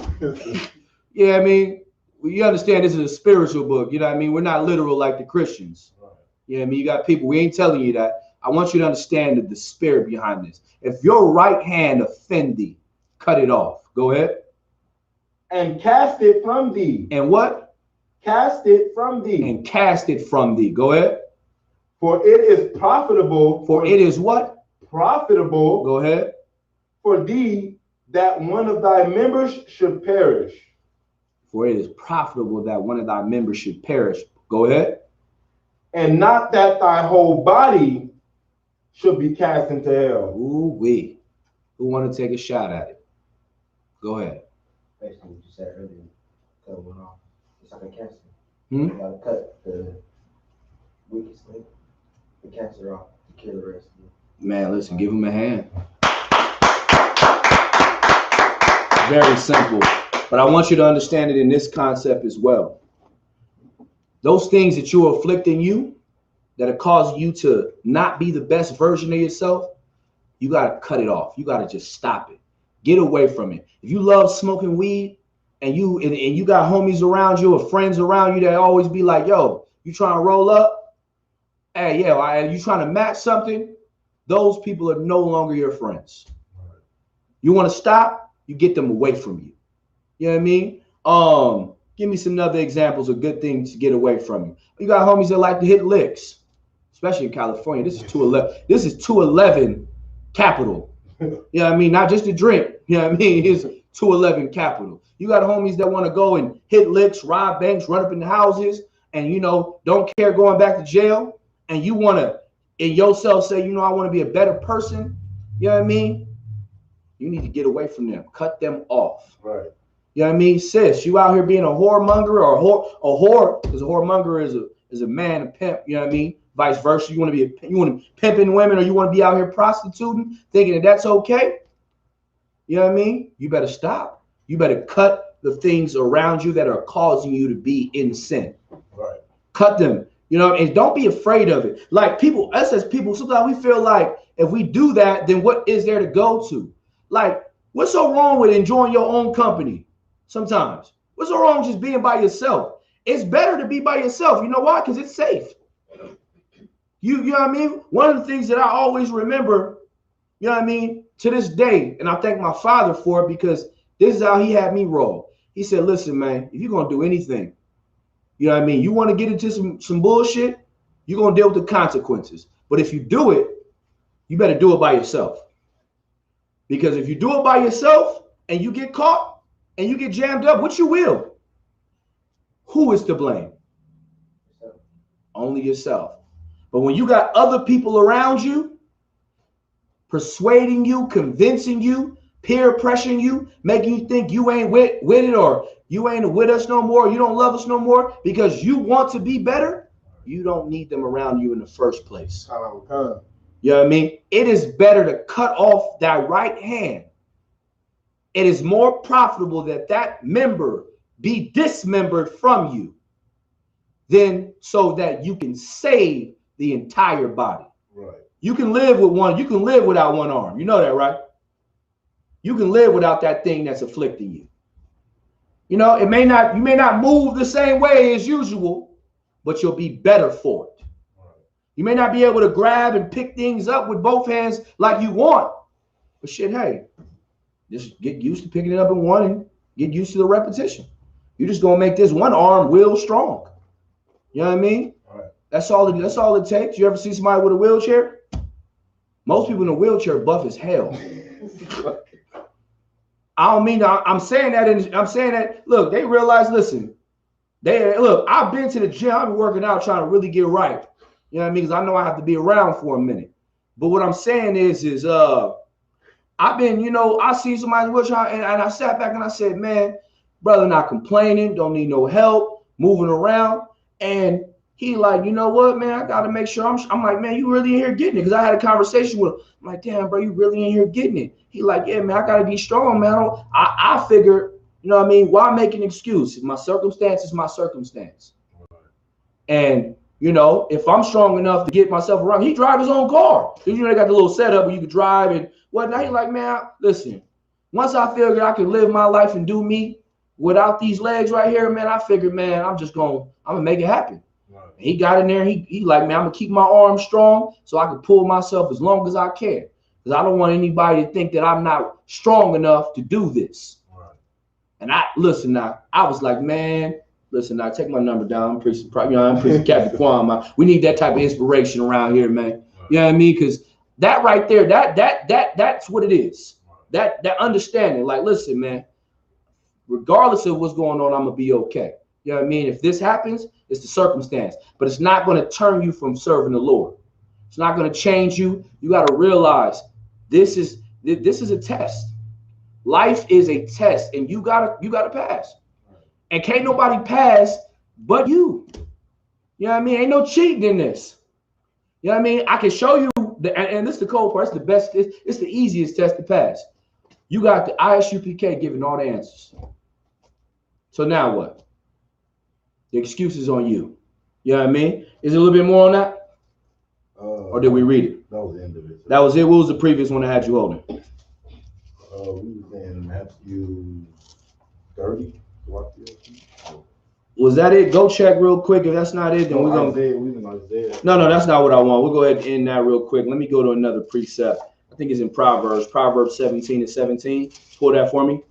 Yeah, I mean, you understand this is a spiritual book. You know what I mean? We're not literal like the Christians. Right. You know what I mean? You got people, we ain't telling you that. I want you to understand the spirit behind this. If your right hand offend thee, cut it off. Go ahead. And cast it from thee. And what? Cast it from thee. And cast it from thee. Go ahead. For it is profitable. For it is what? Profitable. Go ahead. For thee that one of thy members should perish. For it is profitable that one of thy members should perish. Go ahead. And not that thy whole body should be cast into hell. Ooh wee. Who want to take a shot at it? Go ahead. Basically what you said earlier, cut one off. It's like a cancer. You gotta cut the weakest link, the cancer off to kill the rest of it. Man, listen, give him a hand. Very simple. But I want you to understand it in this concept as well. Those things that you are afflicting you, that are causing you to not be the best version of yourself, you got to cut it off. You got to just stop it. Get away from it. If you love smoking weed and you got homies around you or friends around you that always be like, yo, you trying to roll up? Hey, yeah, you trying to match something? Those people are no longer your friends. You want to stop? You get them away from you. You know what I mean? Give me some other examples of good things to get away from you. You got homies that like to hit licks, especially in California. This is 211. This is 211 capital. You know what I mean? Not just a drink. You know what I mean? It's 211 capital. You got homies that want to go and hit licks, rob banks, run up in the houses, and don't care going back to jail. And you want to in yourself say, I want to be a better person. You know what I mean? You need to get away from them. Cut them off. Right. You know what I mean? Sis, you out here being a whoremonger or a whore, because a whoremonger is a man, a pimp, you know what I mean? Vice versa. You want to be pimping women, or you want to be out here prostituting, thinking that that's okay. You know what I mean? You better stop. You better cut the things around you that are causing you to be in sin. Right. Cut them. And don't be afraid of it. Like us as people, sometimes we feel like if we do that, then what is there to go to? Like, what's so wrong with enjoying your own company? Sometimes. What's so wrong with just being by yourself? It's better to be by yourself. You know why? Because it's safe. You know what I mean? One of the things that I always remember, you know what I mean, to this day, and I thank my father for it, because this is how he had me roll. He said, listen, man, if you're going to do anything, you know what I mean, you want to get into some bullshit, you're going to deal with the consequences. But if you do it, you better do it by yourself. Because if you do it by yourself and you get caught, and you get jammed up, which you will, who is to blame? Only yourself. But when you got other people around you, persuading you, convincing you, peer pressuring you, making you think you ain't with it, or you ain't with us no more, you don't love us no more because you want to be better, you don't need them around you in the first place. You know what I mean? It is better to cut off that right hand. It is more profitable that member be dismembered from you than so that you can save the entire body. Right. You can live with one. You can live without one arm. You know that, right? You can live without that thing that's afflicting you. You may not move the same way as usual, but you'll be better for it. Right. You may not be able to grab and pick things up with both hands like you want, but shit, hey. Just get used to picking it up in one and get used to the repetition. You're just gonna make this one arm real strong. You know what I mean? All right. That's all it takes. You ever see somebody with a wheelchair? Most people in a wheelchair buff as hell. I don't mean I'm saying that. Look, they realize. Listen, I've been to the gym. I've been working out, trying to really get right. You know what I mean? Because I know I have to be around for a minute. But what I'm saying is I've been, I see somebody in wheelchair, and I sat back and I said, man, brother, not complaining, don't need no help, moving around. And He like, you know what, man, I got to make sure I'm like, man, you really in here getting it? Because I had a conversation with him. I'm like, damn, bro, you really in here getting it? He like, yeah, man, I got to be strong, man. I figure, you know what I mean? Why make an excuse? My circumstance is my circumstance. And, you know, if I'm strong enough to get myself around, he drive his own car. You know, they got the little setup where you can drive and whatnot. He like, man, listen, once I figured I could live my life and do me without these legs right here, man, I figured, man, I'm gonna make it happen. Right. He got in there. He like, man, I'm gonna keep my arms strong so I can pull myself as long as I can, because I don't want anybody to think that I'm not strong enough to do this. Right. And I was like, man, listen, now take my number down. I'm preaching Captain Quan. We need that type of inspiration around here, man. Right. You know what I mean? Because that right there, that's what it is. Right. That understanding, like, listen, man, regardless of what's going on, I'm gonna be okay. You know what I mean? If this happens, it's the circumstance, but it's not going to turn you from serving the Lord. It's not going to change you. You got to realize this is a test. Life is a test, and you gotta pass. And can't nobody pass but you. You know what I mean? Ain't no cheating in this. You know what I mean? I can show you, and this is the cold part. It's the best. It's the easiest test to pass. You got the ISUPK giving all the answers. So now what? The excuse is on you. You know what I mean? Is it a little bit more on that? Or did we read it? That was the end of it. That was it. What was the previous one I had you holding? We was in Matthew 30. Was that it? Go check real quick. If that's not it, then we're going to. No, that's not what I want. We'll go ahead and end that real quick. Let me go to another precept. I think it's in Proverbs 17:17. Pull that for me.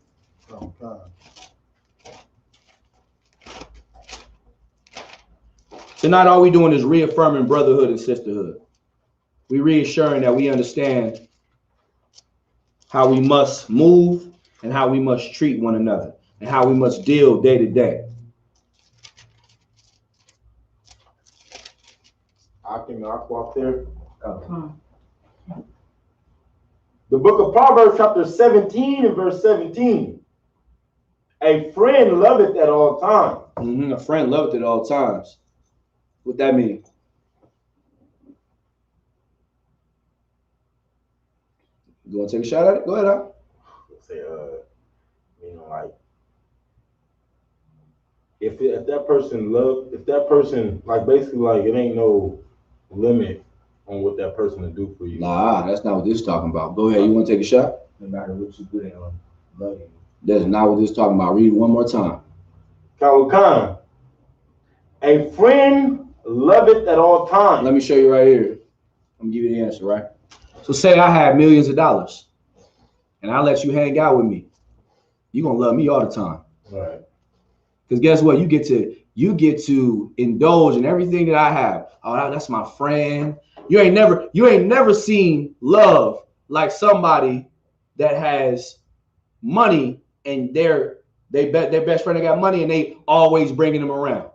Tonight, all we doing is reaffirming brotherhood and sisterhood. We reassuring that we understand how we must move and how we must treat one another and how we must deal day to day. I can walk there. The book of Proverbs, chapter 17 and verse 17. A friend loveth at all times. A friend loveth at all times. What that mean? You want to take a shot at it? Go ahead, Al. Say, like, if that person, like, basically, like, it ain't no limit on what that person will do for you. Nah, that's not what this is talking about. Go ahead. You want to take a shot? No matter what you do, they love you. That's not what this is talking about. Read it one more time. Kawakan. A friend loveth at all times. Let me show you right here. I'm gonna give you the answer, right? So say I have millions of dollars and I let you hang out with me. You're gonna love me all the time. Right. Because guess what? You get to indulge in everything that I have. Oh, that's my friend. You ain't never seen love like somebody that has money and their best friend that got money and they always bringing them around.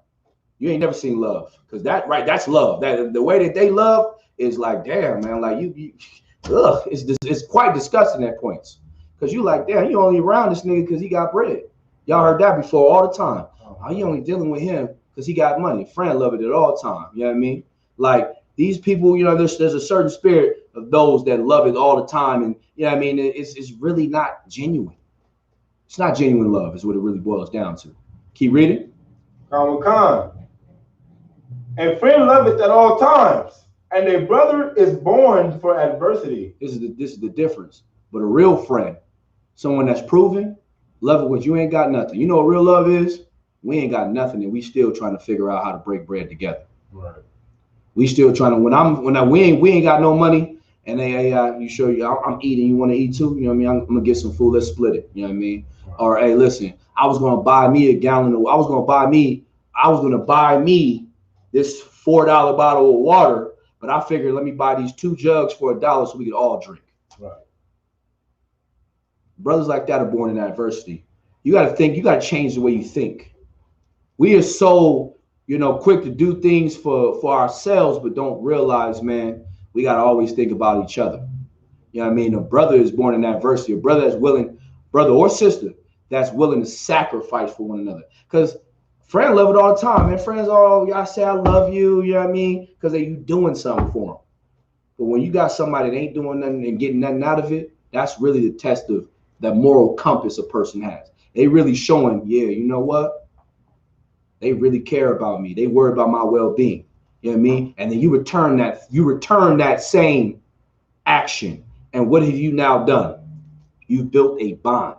You ain't never seen love, because that's love. That the way that they love is like, damn, man, like it's quite disgusting at points, because you like, damn, you only around this nigga because he got bread. Y'all heard that before all the time. Oh, you only dealing with him because he got money. Friend love it at all time. You know what I mean? Like these people, you know, there's a certain spirit of those that love it all the time, and you know what I mean. It's really not genuine. It's not genuine love, is what it really boils down to. Keep reading. Khan. And friend loveth at all times, and a brother is born for adversity. This is the difference. But a real friend, someone that's proven, love it when you ain't got nothing. You know what real love is? We ain't got nothing, and we still trying to figure out how to break bread together. Right. We still trying to. We ain't got no money, and I'm eating. You want to eat too? You know what I mean? I'm gonna get some food. Let's split it. You know what I mean? Right. Or hey, listen, I was gonna buy me this $4 bottle of water, but I figured let me buy these 2 jugs for $1 so we could all drink. Right. Brothers like that are born in adversity. You got to change the way you think. We are so, quick to do things for ourselves, but don't realize, man, we got to always think about each other. You know what I mean? A brother is born in adversity. A brother that's willing, brother or sister, that's willing to sacrifice for one another. Because Friends love it all the time, man. Friends all, y'all say I love you, you know what I mean? Because they you doing something for them. But when you got somebody that ain't doing nothing and getting nothing out of it, that's really the test of the moral compass a person has. They really showing, yeah, you know what? They really care about me. They worry about my well-being. You know what I mean? And then you return that same action. And what have you now done? You built a bond.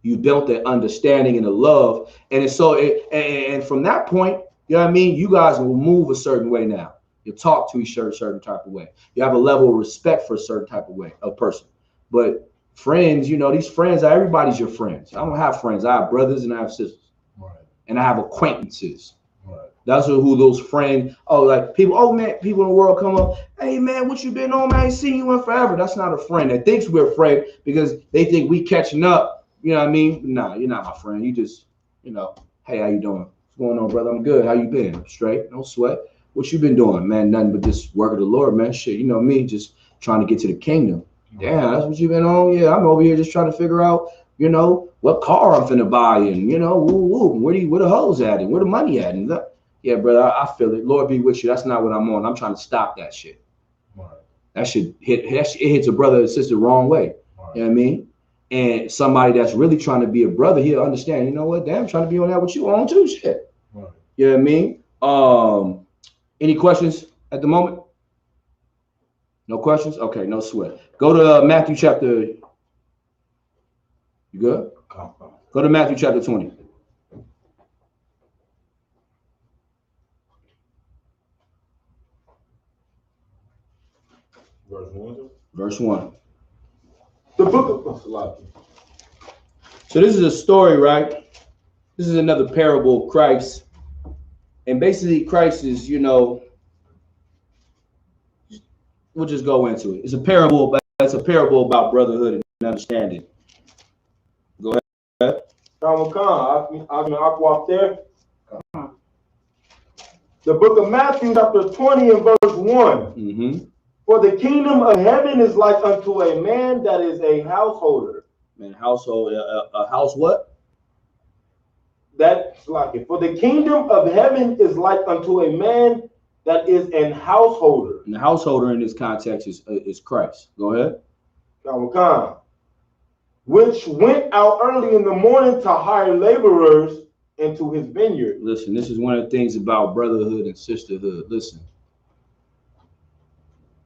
You built an understanding and a love. And and from that point, you know what I mean? You guys will move a certain way now. You talk to each other a certain type of way. You have a level of respect for a certain type of way, a person. But friends, you know, these friends, everybody's your friends. I don't have friends. I have brothers and I have sisters. Right. And I have acquaintances. Right. That's who those friends, like people, man, people in the world come up, hey man, what you been on, man? I ain't seen you in forever. That's not a friend that thinks we're a friend because they think we catching up. You know what I mean? Nah, you're not my friend. You just, you know, hey, how you doing? What's going on, brother? I'm good. How you been? Straight, no sweat. What you been doing, man? Nothing but just work of the Lord, man. Shit, you know me, just trying to get to the kingdom. Damn, that's what you been on? Yeah, I'm over here just trying to figure out, you know, what car I'm finna buy and, you know, where the hoes at and where the money at and yeah, brother, I feel it. Lord be with you. That's not what I'm on. I'm trying to stop that shit. Right. That shit it hits a brother and sister the wrong way. Right. You know what I mean? And somebody that's really trying to be a brother, he'll understand, you know what? Damn, I'm trying to be on that with you on too, shit. Right. You know what I mean? Any questions at the moment? No questions? Okay, no sweat. Go to Matthew chapter. You good? Go to Matthew chapter 20. Verse 1. The book of Salafi. So this is a story, right? This is another parable of Christ. And basically Christ is, you know, we'll just go into it. It's a parable, but it's a parable about brotherhood and understanding. Go ahead. There. The book of Matthew, chapter 20 and verse 1. Mm-hmm. For the kingdom of heaven is like unto a man that is a householder. Man, household, a house what? That's like it. For the kingdom of heaven is like unto a man that is an householder. And the householder in this context is Christ. Go ahead. Which went out early in the morning to hire laborers into his vineyard. Listen, this is one of the things about brotherhood and sisterhood. Listen.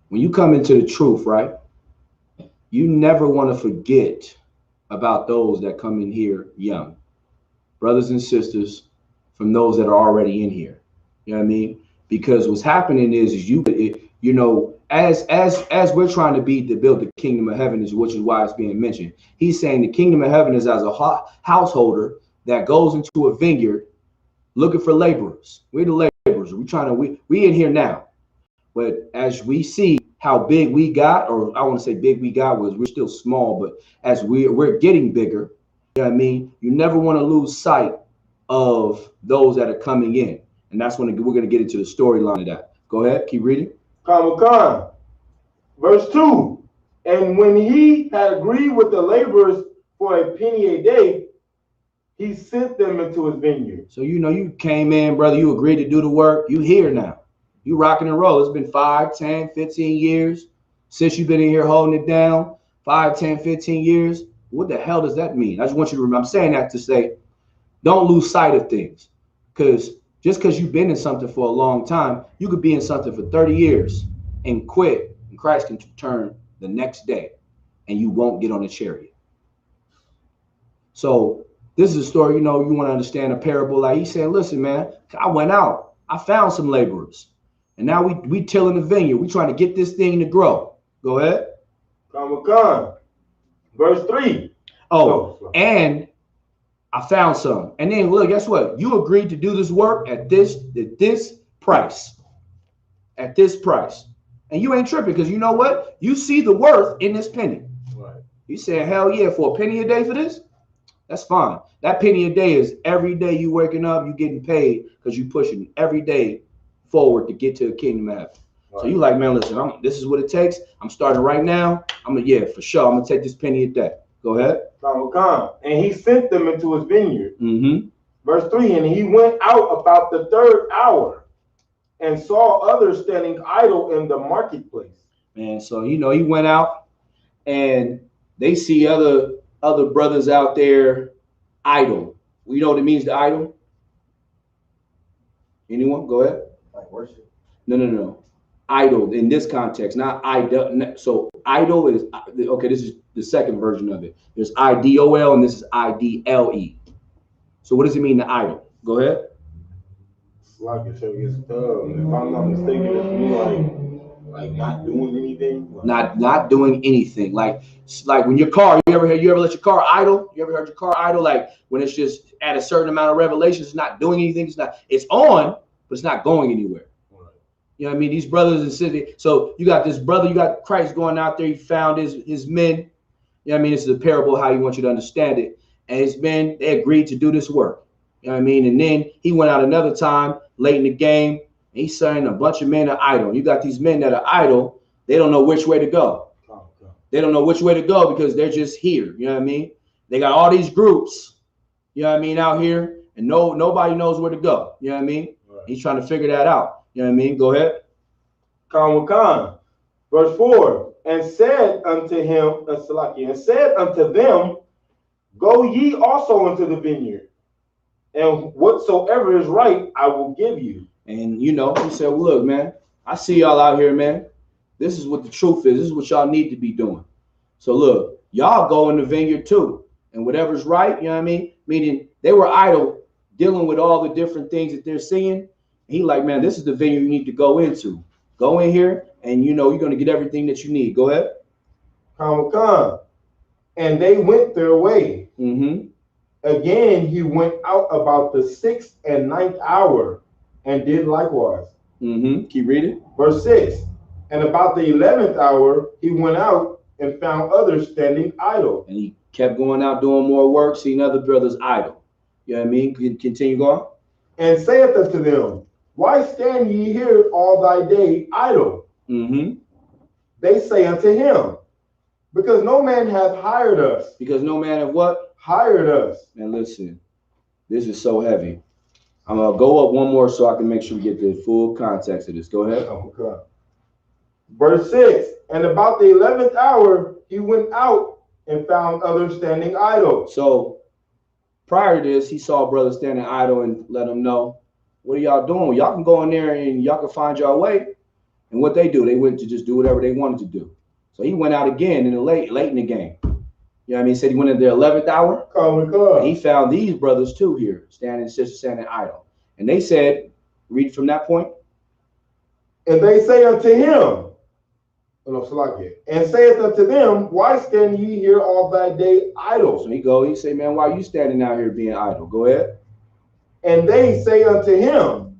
When you come into the truth, right, you never want to forget about those that come in here young, brothers and sisters from those that are already in here. You know what I mean? Because what's happening is you know, as we're trying to build the kingdom of heaven, which is why it's being mentioned. He's saying the kingdom of heaven is as a householder that goes into a vineyard looking for laborers. We're the laborers. We in here now. But as we see how big we got, or I want to say big we got, was we're still small, but as we're getting bigger, you know what I mean? You never want to lose sight of those that are coming in. And that's when we're going to get into the storyline of that. Go ahead, keep reading. Verse 2. And when he had agreed with the laborers for a penny a day, he sent them into his vineyard. So, you know, you came in, brother, you agreed to do the work. You here now. You rocking and roll. It's been 5, 10, 15 years since you've been in here holding it down. 5, 10, 15 years. What the hell does that mean? I just want you to remember. I'm saying that to say, don't lose sight of things. Because just because you've been in something for a long time, you could be in something for 30 years and quit. And Christ can turn the next day and you won't get on a chariot. So this is a story, you know, you want to understand a parable. Like he said, listen, man, I went out. I found some laborers. And now we tilling the vineyard. We trying to get this thing to grow. Go ahead. Verse 3. And I found some. And then look, guess what? You agreed to do this work at this price. At this price. And you ain't tripping because you know what? You see the worth in this penny. Right. You saying, hell yeah, for a penny a day for this? That's fine. That penny a day is every day you waking up, you getting paid because you pushing every day forward to get to the kingdom of heaven. Right. So you like, man, listen, this is what it takes. I'm starting right now. Yeah, for sure. I'm gonna take this penny a day. Go ahead. And he sent them into his vineyard. Mm-hmm. Verse 3, and he went out about the third hour and saw others standing idle in the marketplace. And so, he went out and they see other brothers out there idle. You know what it means to idle? Anyone? Go ahead. Like worship. No. Idle in this context, not idle. So idle is, okay, this is the second version of it. There's IDOL and this is IDLE. So what does it mean to idle? Go ahead. Like if I'm not mistaken, it means like not doing anything. Not doing anything. Like when your car, you ever let your car idle? You ever heard your car idle? Like when it's just at a certain amount of revelation, it's not doing anything. It's on, but it's not going anywhere. Right. You know what I mean? These brothers and sisters. So you got this brother, you got Christ going out there. He found his men. You know what I mean? This is a parable how he wants you to understand it. And his men, they agreed to do this work. You know what I mean? And then he went out another time late in the game. And he's saying a bunch of men are idle. You got these men that are idle. They don't know which way to go. They don't know which way to go because they're just here. You know what I mean? They got all these groups, you know what I mean, out here, and nobody knows where to go. You know what I mean? Right. He's trying to figure that out. You know what I mean? Go ahead. Verse 4, and said unto him, and said unto them, go ye also into the vineyard, and whatsoever is right, I will give you. And he said, well, look, man, I see y'all out here, man. This is what the truth is. This is what y'all need to be doing. So look, y'all go in the vineyard too. And whatever's right, you know what I mean? Meaning they were idle, dealing with all the different things that they're seeing. And he like, man, this is the vineyard you need to go into. Go in here and you're going to get everything that you need. Go ahead. And they went their way. Mm-hmm. Again, he went out about the 6th and 9th hour and did likewise. Mm-hmm. Keep reading. Verse 6, and about the 11th hour, he went out and found others standing idle. And he kept going out doing more work, seeing other brothers idle. You know what I mean? Continue going. And saith unto them, why stand ye here all thy day idle? Mm-hmm. They say unto him, because no man hath hired us. Because no man hath what? Hired us. And listen, this is so heavy. I'm going to go up one more so I can make sure we get the full context of this. Go ahead. Okay. Verse 6, and about the 11th hour, he went out and found others standing idle. So prior to this, he saw brothers standing idle and let them know, what are y'all doing? Y'all can go in there and y'all can find your way. And what they do, they went to just do whatever they wanted to do. So he went out again in the late in the game. You know what I mean? He said he went in the 11th hour. And he found these brothers too here, standing idle. And they said, read from that point. And they say unto him, and saith unto them, why stand ye here all thy day idle? So he say, man, why are you standing out here being idle? Go ahead. And they say unto him,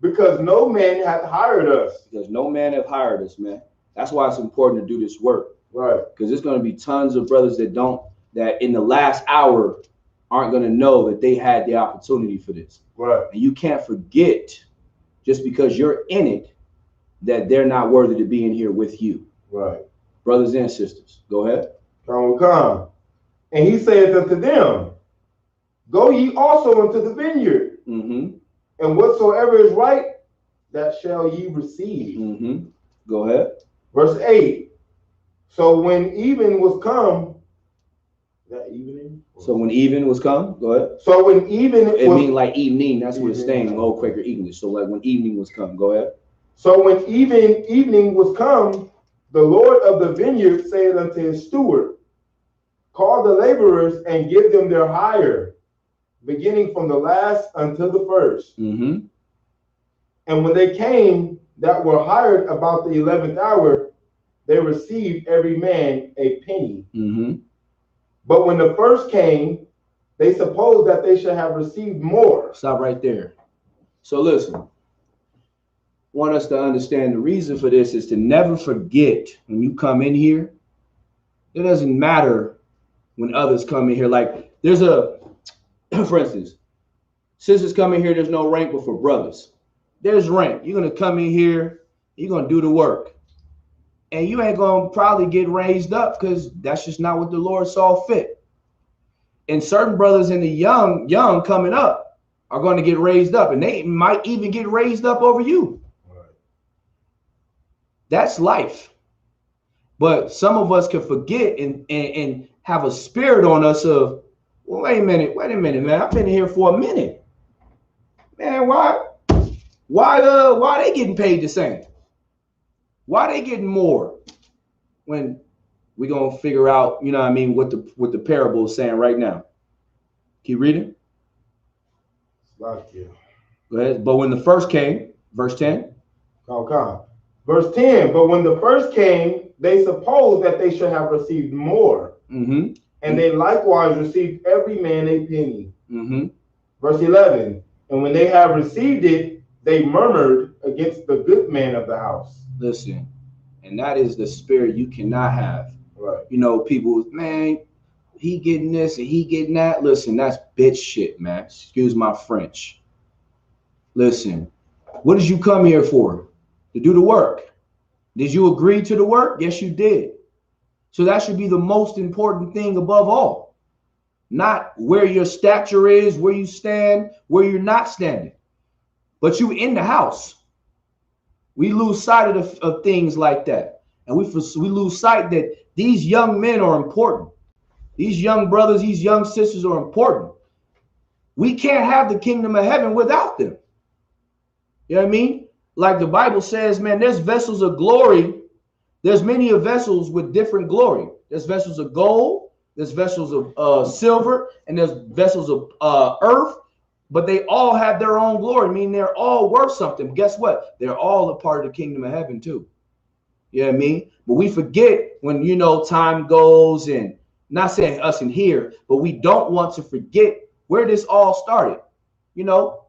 because no man hath hired us. Because no man hath hired us, man. That's why it's important to do this work. Right. Because there's going to be tons of brothers that in the last hour aren't going to know that they had the opportunity for this. Right. And you can't forget, just because you're in it, that they're not worthy to be in here with you. Right. Brothers and sisters, go ahead. And he saith unto them, go ye also into the vineyard, mm-hmm. and whatsoever is right, that shall ye receive. Mm-hmm. Go ahead. Verse 8, so when even was come, that evening? So when even was come, go ahead. So when even it mean like evening, that's what it's saying in Old Quaker English. So like when evening was come, go ahead. So when evening was come, the Lord of the vineyard said unto his steward, call the laborers and give them their hire, beginning from the last until the first. Mm-hmm. And when they came that were hired about the 11th hour, they received every man a penny. Mm-hmm. But when the first came, they supposed that they should have received more. Stop right there. So listen. Want us to understand the reason for this is to never forget when you come in here. It doesn't matter when others come in here. Like there's for instance, sisters come in here, there's no rank, but for brothers, there's rank. You're going to come in here, you're going to do the work. And you ain't going to probably get raised up because that's just not what the Lord saw fit. And certain brothers in the young coming up, are going to get raised up, and they might even get raised up over you. Right. That's life. But some of us can forget and have a spirit on us of, well, wait a minute, man. I've been here for a minute. Man, why they getting paid the same? Why they getting more? When we're gonna figure out, you know what I mean, what the parable is saying right now. Keep reading. Like you. Go ahead. But when the first came, verse 10. Okay. Verse 10, but when the first came, they supposed that they should have received more. Mm-hmm. And they likewise received every man a penny. Mm-hmm. Verse 11, and when they have received it, they murmured against the good man of the house. Listen, and that is the spirit you cannot have. Right. You know, people, man, he getting this and he getting that. Listen, that's bitch shit, man. Excuse my French. Listen, what did you come here for? To do the work. Did you agree to the work? Yes, you did. So that should be the most important thing above all. Not where your stature is, where you stand, where you're not standing. But you in the house. We lose sight of things like that. And we lose sight that these young men are important. These young brothers, these young sisters are important. We can't have the kingdom of heaven without them. You know what I mean? Like the Bible says, man, there's vessels of glory. There's many of vessels with different glory. There's vessels of gold. There's vessels of silver. And there's vessels of earth. But they all have their own glory. I mean, they're all worth something. But guess what? They're all a part of the kingdom of heaven too. You know what I mean? But we forget when, you know, time goes, and not saying us in here, but we don't want to forget where this all started. You know,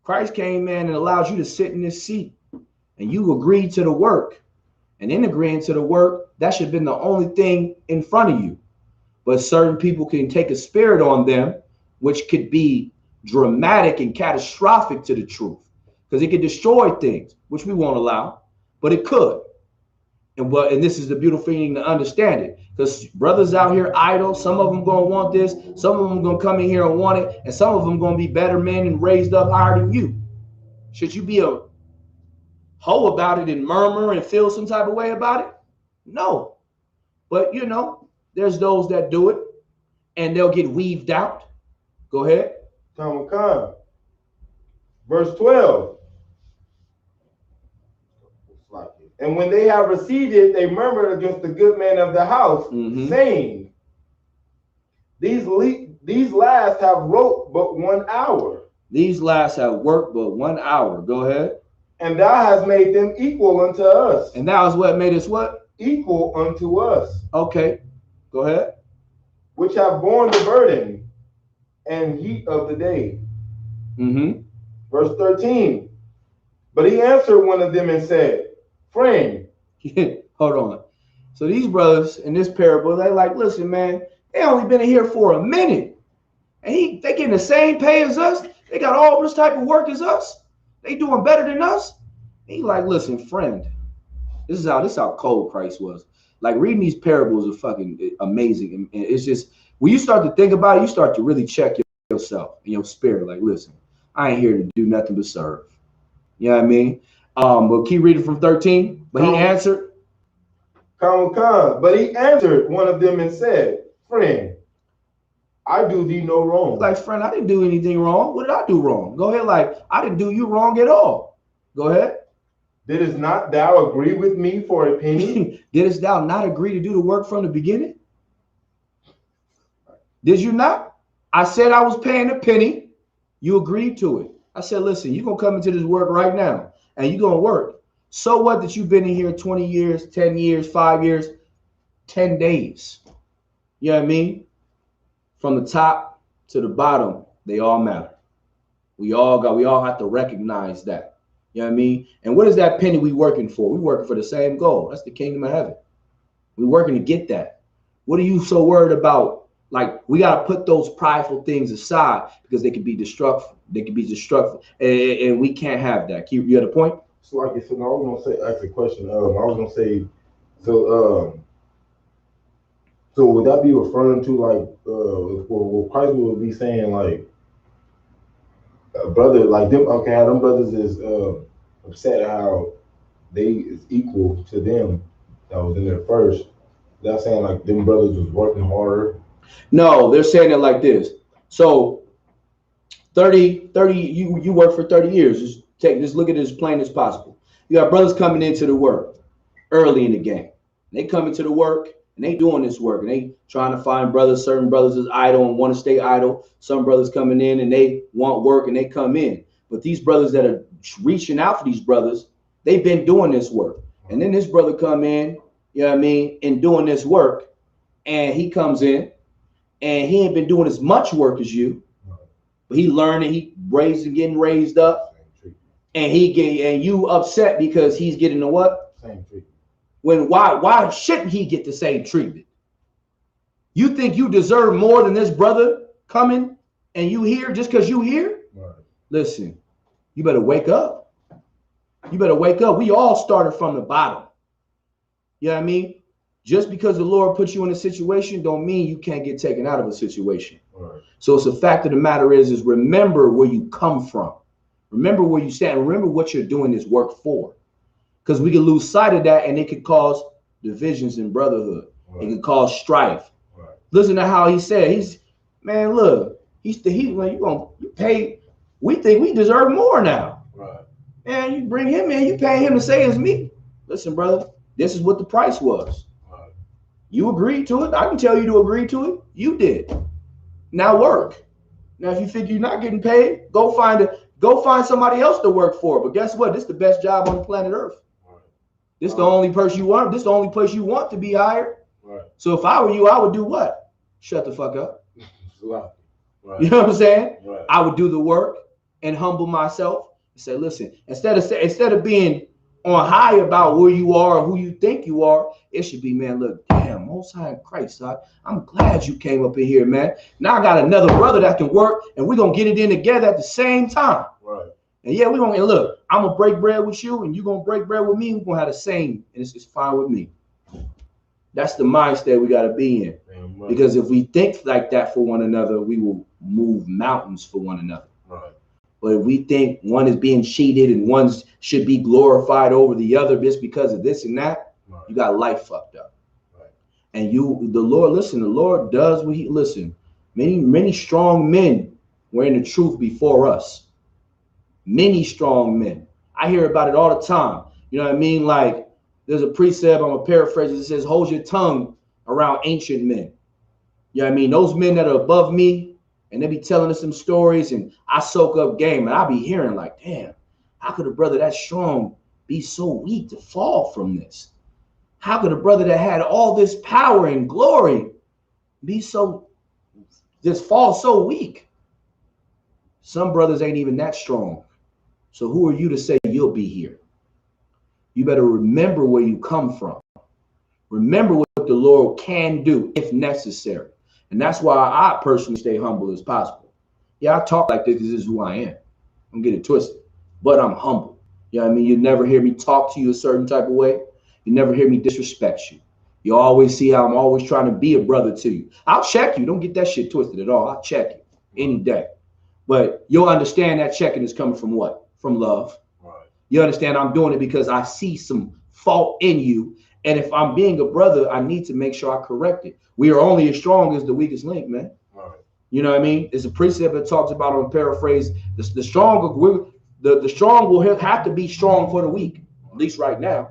Christ came in and allows you to sit in this seat, and you agreed to the work. And in agreeing to the work, that should have been the only thing in front of you. But certain people can take a spirit on them, which could be dramatic and catastrophic to the truth, because it could destroy things, which we won't allow, but it could. And this is the beautiful thing to understand it, because brothers out here idle, some of them gonna want this, some of them gonna come in here and want it, and some of them gonna be better men and raised up higher than you. Should you be a hoe about it and murmur and feel some type of way about it? No. But you know, there's those that do it and they'll get weaved out. Go ahead. Come. Verse 12. And when they have received it, they murmured against the good man of the house, saying, These last have wrote but 1 hour. These last have worked but 1 hour. Go ahead. And thou hast made them equal unto us. And thou is what made us what? Equal unto us. Okay. Go ahead. Which have borne the burden and heat of the day. Verse 13. But he answered one of them and said, Friend. Hold on. So these brothers in this parable, they like, listen, man, they only been in here for a minute. And they getting the same pay as us. They got all this type of work as us. They doing better than us. And he like, listen, friend, this is how cold Christ was. Like, reading these parables are fucking amazing. And it's just, when you start to think about it, you start to really check yourself and your spirit. Like, listen, I ain't here to do nothing but serve. You know what I mean? But keep reading from 13. But he answered. But he answered one of them and said, Friend, I do thee no wrong. Like, friend, I didn't do anything wrong. What did I do wrong? Go ahead. Like, I didn't do you wrong at all. Go ahead. Didst not thou agree with me for a penny? Didst thou not agree to do the work from the beginning? Did you not? I said I was paying a penny. You agreed to it. I said, listen, you're going to come into this work right now, and you're going to work. So what that you've been in here 20 years, 10 years, 5 years, 10 days? You know what I mean? From the top to the bottom, they all matter. We all have to recognize that. You know what I mean? And what is that penny we working for? We working for the same goal. That's the kingdom of heaven. We working to get that. What are you so worried about? Like, we got to put those prideful things aside, because they can be destructive. They can be destructive, and we can't have that. You had a point? So like I said, I was gonna say, ask a question. I was gonna say, so would that be referring to, like, what Christ would be saying, like, a brother like them, okay, how them brothers is upset how they is equal to them that was in there first. They're saying like them brothers was working harder. No, they're saying it like this. So 30, you work for 30 years. Just look at it as plain as possible. You got brothers coming into the work early in the game. They come into the work and they doing this work and they trying to find brothers. Certain brothers is idle and want to stay idle. Some brothers coming in and they want work and they come in. But these brothers that are reaching out for these brothers, they've been doing this work. And then this brother come in, you know what I mean, and doing this work, and he comes in and he ain't been doing as much work as you, but he learning, he getting raised up, and you upset because he's getting the what? Same treatment. When why shouldn't he get the same treatment? You think you deserve more than this brother coming and you here just because you here? Right. Listen, you better wake up. You better wake up. We all started from the bottom. You know what I mean? Just because the Lord puts you in a situation don't mean you can't get taken out of a situation. Right. So it's a fact of the matter is remember where you come from. Remember where you stand. Remember what you're doing this work for. Because we can lose sight of that and it could cause divisions in brotherhood. Right. It could cause strife. Right. Listen to how he said, look, you pay, we think we deserve more now. Right. Man, you bring him in, you pay him the same as me. Listen, brother, this is what the price was. Right. You agreed to it. I can tell you to agree to it. You did. Now work. Now, if you think you're not getting paid, go find somebody else to work for. But guess what? This is the best job on planet Earth. Right. This is the only person you want. This is the only place you want to be hired. Right. So if I were you, I would do what? Shut the fuck up. Right. You know what I'm saying? Right. I would do the work and humble myself and say, listen, instead of being on high about where you are or who you think you are, it should be, man, look, damn, Most High in Christ, son, I'm glad you came up in here, man. Now I got another brother that can work, and we're going to get it in together at the same time. Right. And yeah, we're going to, look, I'm going to break bread with you, and you're going to break bread with me. We're going to have the same, and it's fine with me. That's the mindset we got to be in. Right. Because if we think like that for one another, we will move mountains for one another. Right. But if we think one is being cheated and one should be glorified over the other just because of this and that, right, you got life fucked up. Right. And the Lord does what he, many strong men were in the truth before us. Many strong men. I hear about it all the time. You know what I mean? Like there's a precept, I'm going to paraphrase it, it says, hold your tongue around ancient men. You know what I mean? Those men that are above me, and they be telling us some stories, and I soak up game, and I be hearing like, damn, how could a brother that strong be so weak to fall from this? How could a brother that had all this power and glory be just fall so weak? Some brothers ain't even that strong. So who are you to say you'll be here? You better remember where you come from. Remember what the Lord can do if necessary. And that's why I personally stay humble as possible. Yeah, I talk like this because this is who I am. I'm getting twisted, but I'm humble. You know what I mean? You never hear me talk to you a certain type of way. You never hear me disrespect you. You always see how I'm always trying to be a brother to you. I'll check you. Don't get that shit twisted at all. I'll check you any day. But you'll understand that checking is coming from what? From love. Right. You understand I'm doing it because I see some fault in you. And if I'm being a brother, I need to make sure I correct it. We are only as strong as the weakest link, man. Right. You know what I mean? It's a precept that talks about, on paraphrase, the strong will have to be strong for the weak, at least right now.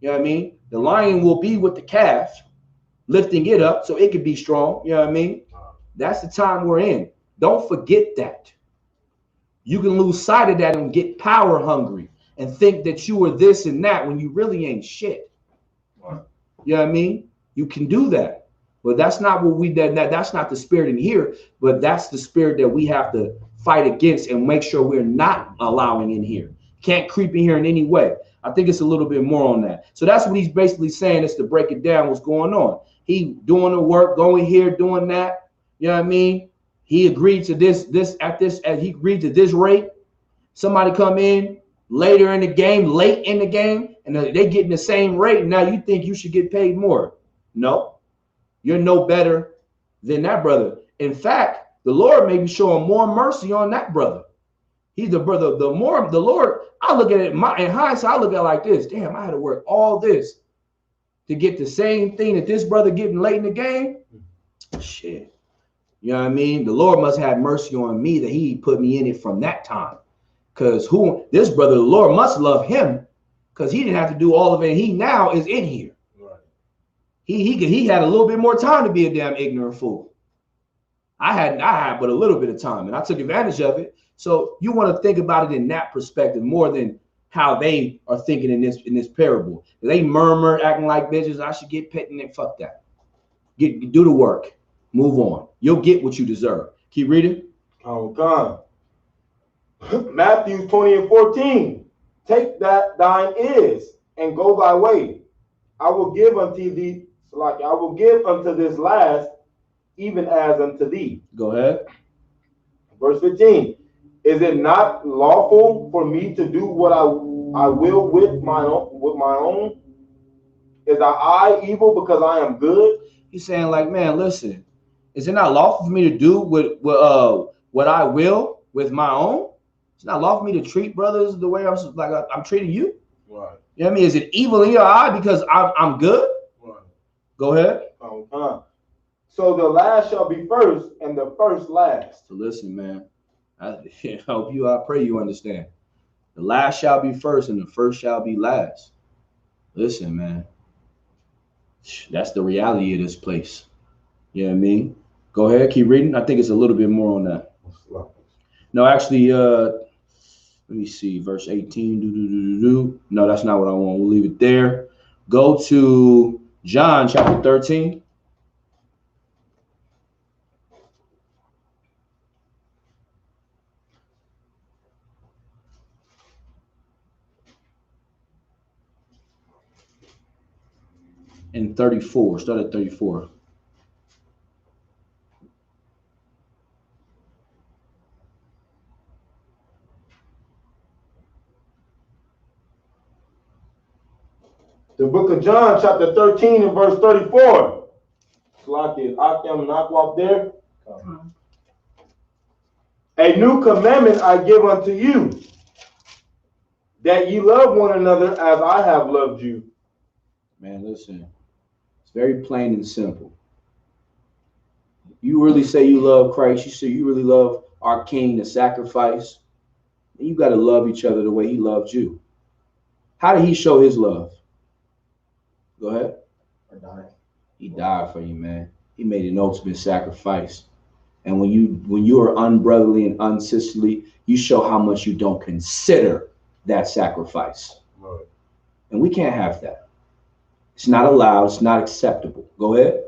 You know what I mean? The lion will be with the calf, lifting it up so it can be strong. You know what I mean? That's the time we're in. Don't forget that. You can lose sight of that and get power hungry and think that you are this and that when you really ain't shit. You know what I mean? You can do that. But that's not what that's not the spirit in here, but that's the spirit that we have to fight against and make sure we're not allowing in here. Can't creep in here in any way. I think it's a little bit more on that. So that's what he's basically saying, is to break it down what's going on. He doing the work, going here, doing that. You know what I mean? He agreed to this he agreed to this rate. Somebody come in later in the game, late in the game, and they getting the same rate. Now you think you should get paid more. No, you're no better than that brother. In fact, the Lord may be showing more mercy on that brother He's the brother. The Lord, I look at it in hindsight, I look at it like this. Damn, I had to work all this to get the same thing that this brother getting late in the game. Shit. You know what I mean? The Lord must have mercy on me that he put me in it from that time. Because this brother, the Lord must love him because he didn't have to do all of it. He now is in here. Right. He had a little bit more time to be a damn ignorant fool. I had but a little bit of time, and I took advantage of it. So you want to think about it in that perspective more than how they are thinking in this parable. They murmur, acting like bitches. I should get petting and fuck that. Do the work. Move on. You'll get what you deserve. Keep reading. Oh God. Matthew 20:14. Take that thine is and go thy way. I will give unto thee, like I will give unto this last, even as unto thee. Go ahead. Verse 15. Is it not lawful for me to do what I will with my own? Is thy eye evil because I am good? He's saying, like, man, listen, is it not lawful for me to do what I will with my own? It's not lawful for me to treat brothers the way I'm treating you. Right. You know what I mean? Is it evil in your eye because I'm good? Right. Go ahead. So the last shall be first, and the first last. So listen, man. I pray you understand. The last shall be first, and the first shall be last. Listen, man. That's the reality of this place. You know what I mean? Go ahead, keep reading. I think it's a little bit more on that. No, actually, let me see, verse 18. No, that's not what I want. We'll leave it there. Go to John chapter 13. And 34. Start at 34. The book of John, chapter 13 and verse 34. Slakia, Akim, Nakwap there. A new commandment I give unto you, that ye love one another as I have loved you. Man, listen. It's very plain and simple. You really say you love Christ. You say you really love our King, the sacrifice. And you got to love each other the way he loved you. How did he show his love? Go ahead. He died for you, man. He made an ultimate sacrifice. And when you are unbrotherly and unsisterly, you show how much you don't consider that sacrifice. Right. And we can't have that. It's not allowed. It's not acceptable. Go ahead.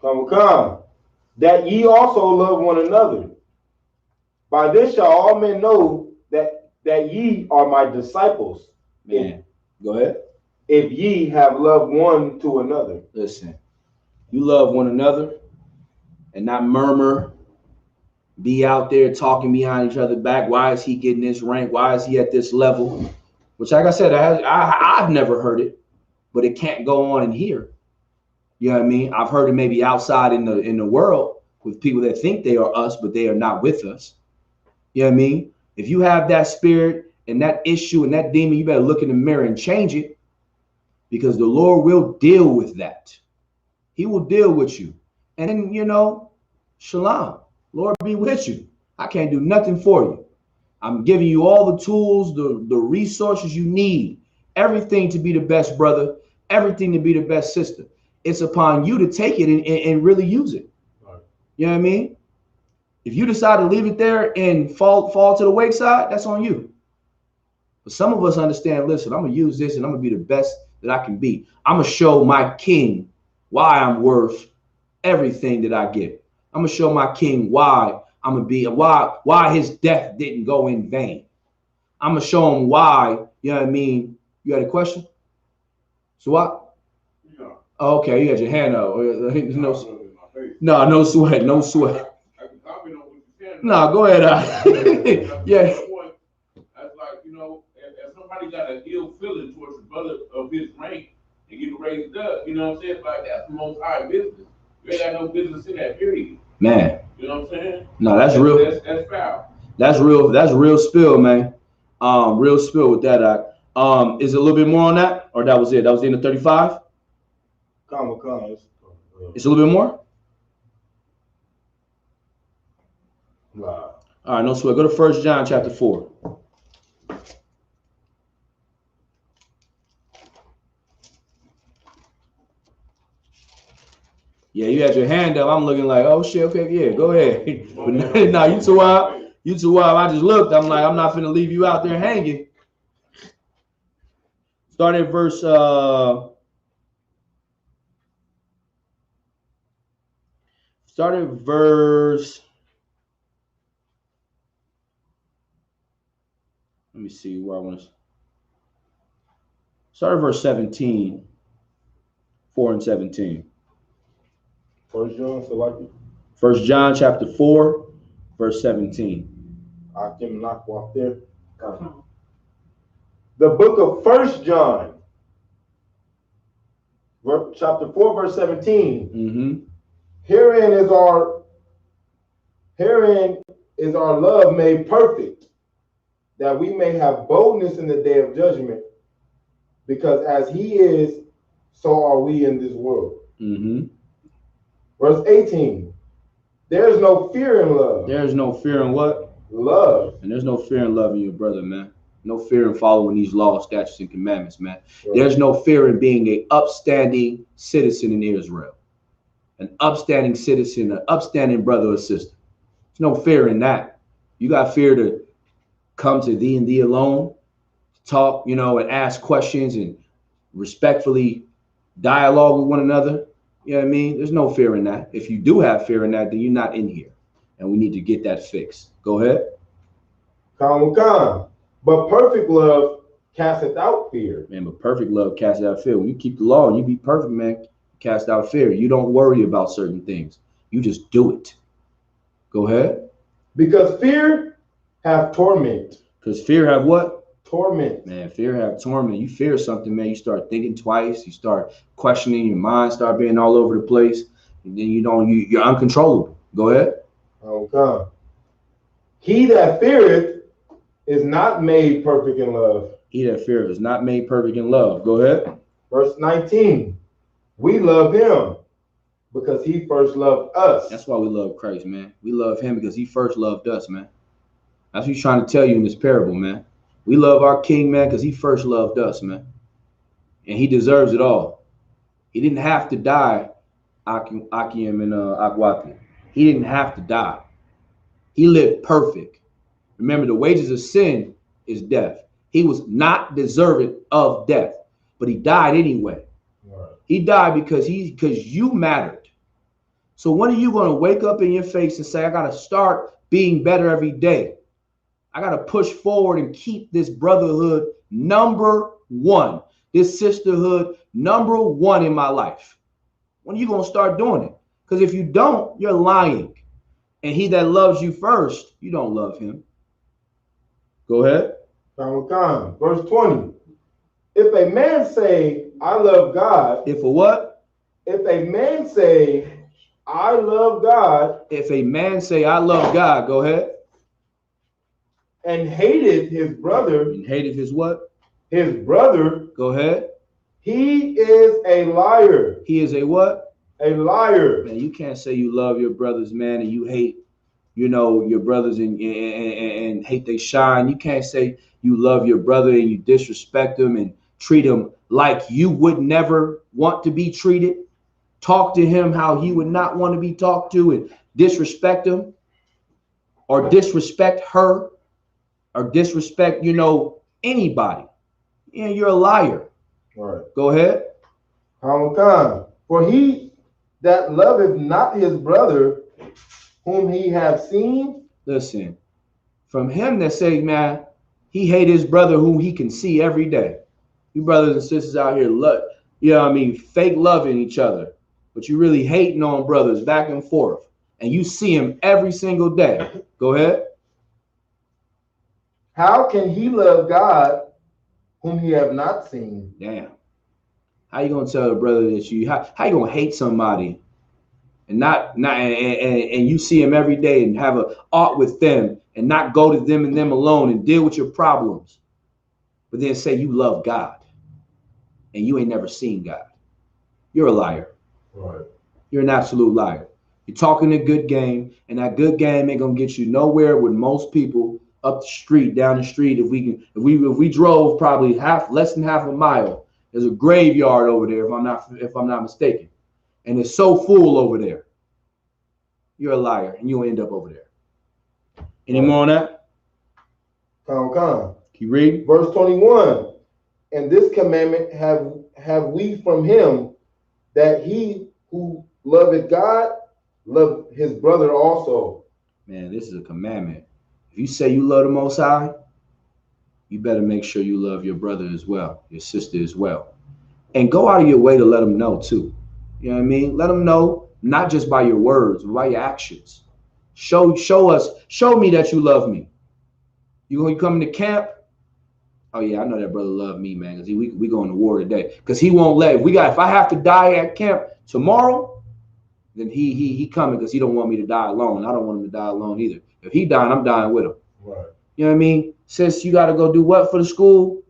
Come. That ye also love one another. By this shall all men know that ye are my disciples. Man, go ahead. If ye have loved one to another. Listen, you love one another and not murmur, be out there talking behind each other back. Why is he getting this rank? Why is he at this level? Which, like I said, I've never heard it, but it can't go on in here. You know what I mean? I've heard it maybe outside in the world with people that think they are us, but they are not with us. You know what I mean? If you have that spirit and that issue and that demon, you better look in the mirror and change it. Because the Lord will deal with that. He will deal with you. And then, shalom. Lord be with you. I can't do nothing for you. I'm giving you all the tools, the resources you need, everything to be the best brother, everything to be the best sister. It's upon you to take it and really use it. Right. You know what I mean? If you decide to leave it there and fall to the wayside, that's on you. But some of us understand, listen, I'm going to use this and I'm going to be the best that I can be. I'm going to show my King why I'm worth everything that I get. I'm going to show my King why I'm going to be, why his death didn't go in vain. I'm going to show him why, you know what I mean? You had a question? So what? Yeah. Oh, okay, you had your hand up. No sweat, no sweat. No, go ahead. Yeah. That's like, if somebody got an ill feeling towards the brother of his rank and get raised up, you know what I'm saying? Like, that's the most high business. You ain't got no business in that, period. Man. You know what I'm saying? No, that's real. That's foul. That's real. That's real spill, man. Real spill with that. Is it a little bit more on that, or that was it? That was the end of 35. Come. It's a little bit more. Nah. All right, no sweat. Go to 1 John chapter 4. Yeah, you had your hand up. I'm looking like, oh shit, okay, yeah, go ahead. But no, you too wild. You too wild. I just looked. I'm like, I'm not finna leave you out there hanging. Start at verse. Start at verse. Let me see where I want to. Start at verse 17. 4 and 17. 1 John, so like it. 1 John chapter 4, verse 17. I can knock off there. The book of 1 John, chapter 4, verse 17. Mm-hmm. Herein is our love made perfect, that we may have boldness in the day of judgment, because as he is, so are we in this world. Mm-hmm. Verse 18. There's no fear in love. There's no fear in what? Love. And there's no fear in loving your brother, man. No fear in following these laws, statutes, and commandments, man. Right. There's no fear in being an upstanding citizen in Israel. An upstanding citizen, an upstanding brother or sister. There's no fear in that. You got fear to come to thee and thee alone, talk, and ask questions and respectfully dialogue with one another. You know what I mean? There's no fear in that. If you do have fear in that, then you're not in here. And we need to get that fixed. Go ahead. Come. But perfect love casteth out fear. Man, but perfect love casts out fear. When you keep the law and you be perfect, man, cast out fear. You don't worry about certain things. You just do it. Go ahead. Because fear have torment. Because fear have what? Torment. Man, fear have torment. You fear something, man. You start thinking twice. You start questioning. Your mind start being all over the place. And then you're uncontrollable. Go ahead. Okay. He that feareth is not made perfect in love. He that feareth is not made perfect in love. Go ahead. Verse 19. We love him because he first loved us. That's why we love Christ, man. We love him because he first loved us, man. That's what he's trying to tell you in this parable, man. We love our King, man, because he first loved us, man. And he deserves it all. He didn't have to die, Akim and Akwati. He didn't have to die. He lived perfect. Remember, the wages of sin is death. He was not deserving of death, but he died anyway. Right. He died because you mattered. So when are you going to wake up in your face and say, I got to start being better every day? I got to push forward and keep this brotherhood number one, this sisterhood number one in my life. When are you going to start doing it? Because if you don't, you're lying. And he that loves you first, you don't love him. Go ahead. Verse 20. If a man say, I love God. If a what? If a man say, I love God. If a man say, I love God, go ahead. And hated his brother. And hated his what? His brother. Go ahead. He is a liar. He is a what? A liar. Man, you can't say you love your brothers, man, and you hate, your brothers and hate they shine. You can't say you love your brother and you disrespect them and treat him like you would never want to be treated. Talk to him how he would not want to be talked to and disrespect him or disrespect her or disrespect, anybody. Yeah, you're a liar. All right. Go ahead. For he that loveth not his brother whom he have seen. Listen, from him that say, man, he hate his brother whom he can see every day. You brothers and sisters out here, fake loving each other, but you really hating on brothers back and forth, and you see him every single day. Go ahead. How can he love God whom he have not seen? Damn. How you gonna tell a brother that how you gonna hate somebody and and you see them every day and have a art with them and not go to them and them alone and deal with your problems, but then say you love God and you ain't never seen God, you're a liar. Right. You're an absolute liar. You're talking a good game, and that good game ain't gonna get you nowhere with most people up the street, down the street. If we drove probably less than half a mile, there's a graveyard over there, if I'm not mistaken, and it's so full over there. You're a liar, and you'll end up over there. Any more on that? Come. Keep reading. Verse 21. And this commandment have we from him, that he who loveth God love his brother also. Man, this is a commandment. If you say you love the Most High, you better make sure you love your brother as well, your sister as well. And go out of your way to let them know too. You know what I mean? Let them know, not just by your words, but by your actions. Show me that you love me. You come to camp? Oh yeah, I know that brother love me, man, because we going to war today. Because he won't let, if I have to die at camp tomorrow, then he coming because he don't want me to die alone. I don't want him to die alone either. If he dying, I'm dying with him. Right. You know what I mean? Sis, you got to go do what for the school?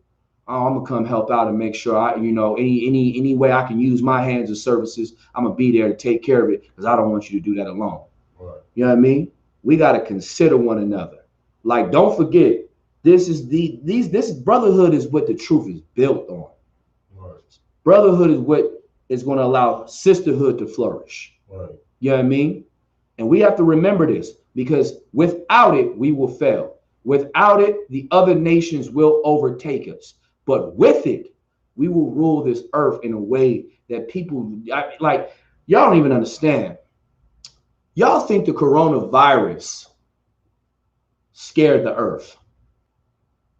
Oh, I'm gonna come help out and make sure any way I can use my hands and services, I'm gonna be there to take care of it because I don't want you to do that alone. Right. You know what I mean? We got to consider one another. Like, don't forget, this brotherhood is what the truth is built on. Right. Brotherhood is what is going to allow sisterhood to flourish. Right. You know what I mean? And we have to remember this, because without it, we will fail. Without it, the other nations will overtake us. But with it, we will rule this earth in a way that people, y'all don't even understand. Y'all think the coronavirus scared the earth.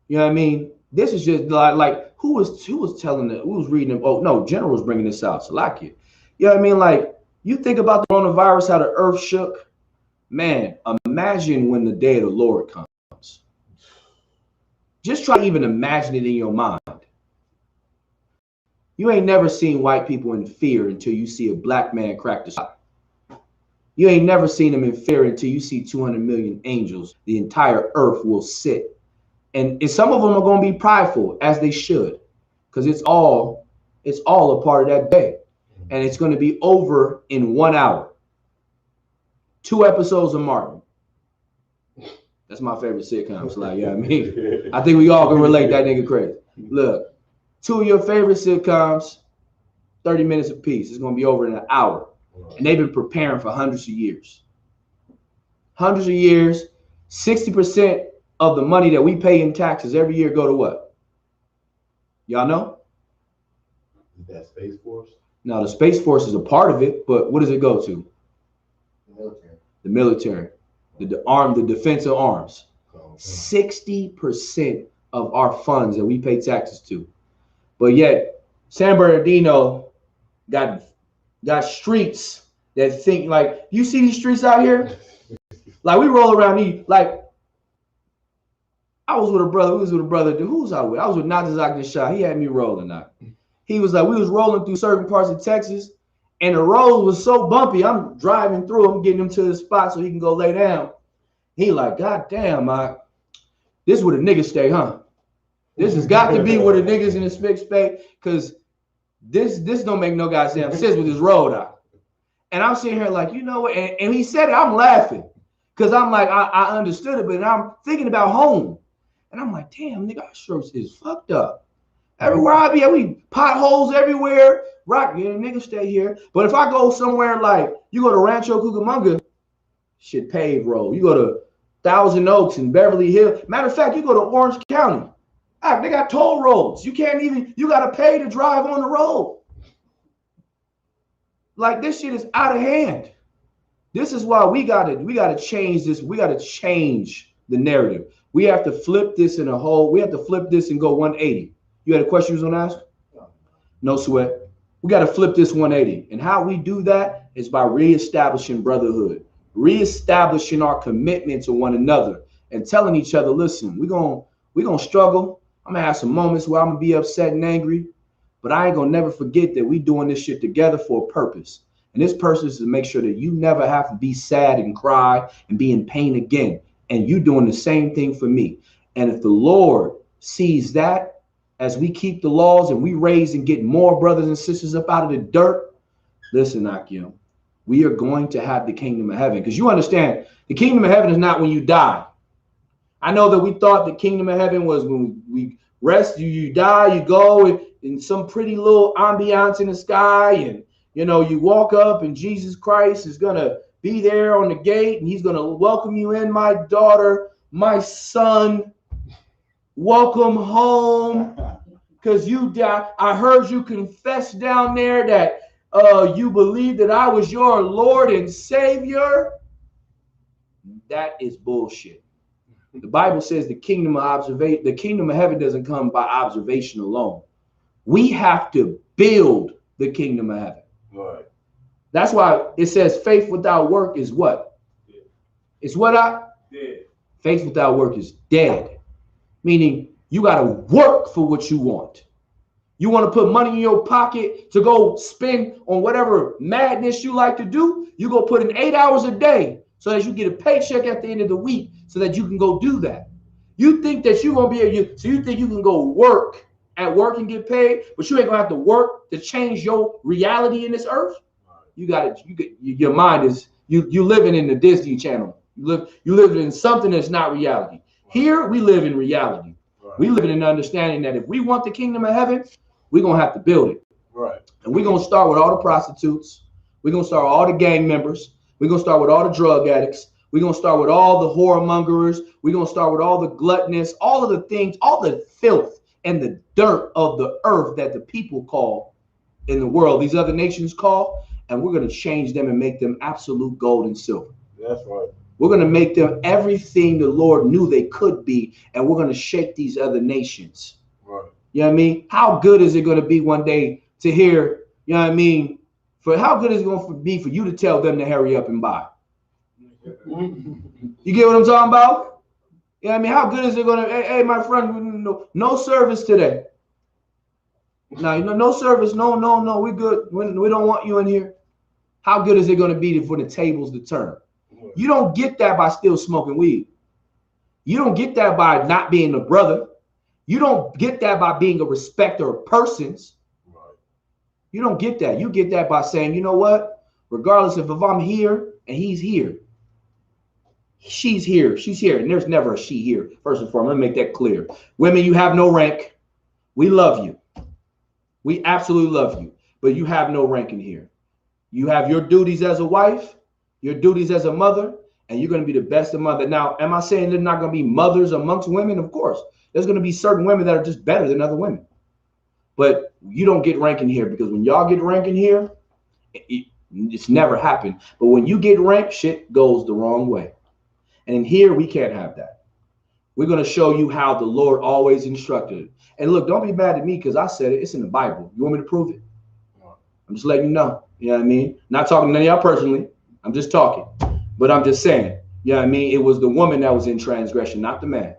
You know what I mean? This is just like who was telling it? Who was reading it? Oh no, General was bringing this out. Salakia. You know what I mean? Like, you think about the coronavirus, how the earth shook. Man, imagine when the day of the Lord comes. Just try to even imagine it in your mind. You ain't never seen white people in fear until you see a black man crack the sky. You ain't never seen them in fear until you see 200 million angels. The entire earth will sit. And some of them are going to be prideful, as they should, because it's all a part of that day. And it's going to be over in 1 hour. 2 episodes of Martin. That's my favorite sitcom. So like, yeah, I mean, I think we all can relate that nigga crazy. Look, 2 of your favorite sitcoms, 30 minutes apiece. It's going to be over in an hour. And they've been preparing for hundreds of years. Hundreds of years. 60% of the money that we pay in taxes every year go to what? Y'all know? Is that Space Force? Now, the Space Force is a part of it, but what does it go to? The military. The defensive arms. 60% of our funds that we pay taxes to. But yet, San Bernardino got streets that think like, you see these streets out here? Like, we roll around these, like, I was with a brother, who was I with? I was with Natazak Nishah. He had me rolling out. He was like, we was rolling through certain parts of Texas, and the road was so bumpy, I'm driving through, I'm getting him to the spot so he can go lay down. He like, God damn, this is where the niggas stay, huh? This has got to be where the niggas in this big space, because this don't make no goddamn sense with this road out. And I'm sitting here like, you know what? And he said it, I'm laughing, because I'm like, I understood it, but I'm thinking about home. And I'm like, damn, nigga, our strokes is fucked up. Everywhere I be, we potholes everywhere. Rock, yeah, nigga, stay here. But if I go somewhere like, you go to Rancho Cucamonga, shit, paved road. You go to Thousand Oaks and Beverly Hills. Matter of fact, you go to Orange County. They got toll roads. You got to pay to drive on the road. Like, this shit is out of hand. This is why we gotta change this. We gotta change the narrative. We have to flip this in a whole. We have to flip this and go 180. You had a question you was gonna ask? No sweat. We got to flip this 180. And how we do that is by reestablishing brotherhood, reestablishing our commitment to one another, and telling each other, listen, we're gonna struggle. I'm gonna have some moments where I'm gonna be upset and angry, but I ain't gonna never forget that we doing this shit together for a purpose. And this person is to make sure that you never have to be sad and cry and be in pain again. And you doing the same thing for me. And if the Lord sees that as we keep the laws and we raise and get more brothers and sisters up out of the dirt, listen, Akim, we are going to have the kingdom of heaven. Because you understand, the kingdom of heaven is not when you die. I know that we thought the kingdom of heaven was when we rest, you die, you go in some pretty little ambiance in the sky, and you walk up and Jesus Christ is going to be there on the gate and he's going to welcome you in, my daughter, my son, welcome home, because you died. I heard you confess down there that you believe that I was your Lord and Savior. That is bullshit. The Bible says the kingdom of heaven doesn't come by observation alone. We have to build the kingdom of heaven. Right. That's why it says faith without work is what? Dead. It's what? Dead. Faith without work is dead. Meaning you got to work for what you want. You want to put money in your pocket to go spend on whatever madness you like to do. You go put in 8 hours a day so that you get a paycheck at the end of the week so that you can go do that. You think that you're going to be able, so you think you can go work at work and get paid, but you ain't going to have to work to change your reality in this earth. You got it. Your mind is, you living in the Disney Channel. You live in something that's not reality. Here we live in reality. We live in an understanding that if we want the kingdom of heaven, we're going to have to build it. Right. And we're going to start with all the prostitutes. We're going to start with all the gang members. We're going to start with all the drug addicts. We're going to start with all the whoremongers. We're going to start with all the gluttonous, all of the things, all the filth and the dirt of the earth that the people call in the world, these other nations call, and we're going to change them and make them absolute gold and silver. That's right. We're going to make them everything the Lord knew they could be, and we're going to shake these other nations. Right. You know what I mean? How good is it going to be one day to hear, you know what I mean? For how good is it going to be for you to tell them to hurry up and buy? You get what I'm talking about? You know what I mean? How good is it going to, hey, my friend, no service today. No service. No, we good. We don't want you in here. How good is it going to be for the tables to turn? You don't get that by still smoking weed. You don't get that by not being a brother. You don't get that by being a respecter of persons. Right. You don't get that. You get that by saying, you know what? Regardless of if I'm here and he's here, she's here, and there's never a she here. First and foremost, let me make that clear. Women, you have no rank. We love you. We absolutely love you, but you have no rank in here. You have your duties as a wife, your duties as a mother, and you're going to be the best of mother. Now, am I saying there's not going to be mothers amongst women? Of course. There's going to be certain women that are just better than other women. But you don't get rank in here, because when y'all get rank in here, it's never happened. But when you get rank, shit goes the wrong way. And in here, we can't have that. We're going to show you how the Lord always instructed it. And look, don't be mad at me because I said it. It's in the Bible. You want me to prove it? I'm just letting you know. You know what I mean? Not talking to none of y'all personally. I'm just talking. But I'm just saying, you know what I mean? It was the woman that was in transgression, not the man.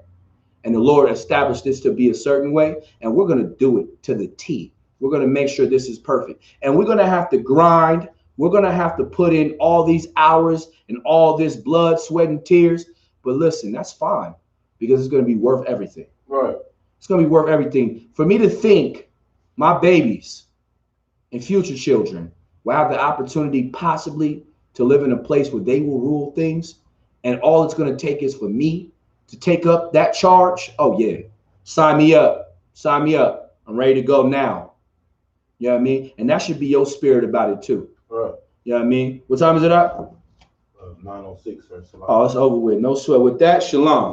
And the Lord established this to be a certain way. And we're going to do it to the T. We're going to make sure this is perfect. And we're going to have to grind. We're going to have to put in all these hours and all this blood, sweat, and tears. But listen, that's fine, because it's going to be worth everything. Right. It's going to be worth everything. For me to think my babies and future children will have the opportunity possibly to live in a place where they will rule things, and all it's going to take is for me to take up that charge. Oh, yeah. Sign me up. Sign me up. I'm ready to go now. You know what I mean? And that should be your spirit about it, too. Right. You know what I mean? What time is it up? 9:06. Oh, it's over with. No sweat. With that, shalom.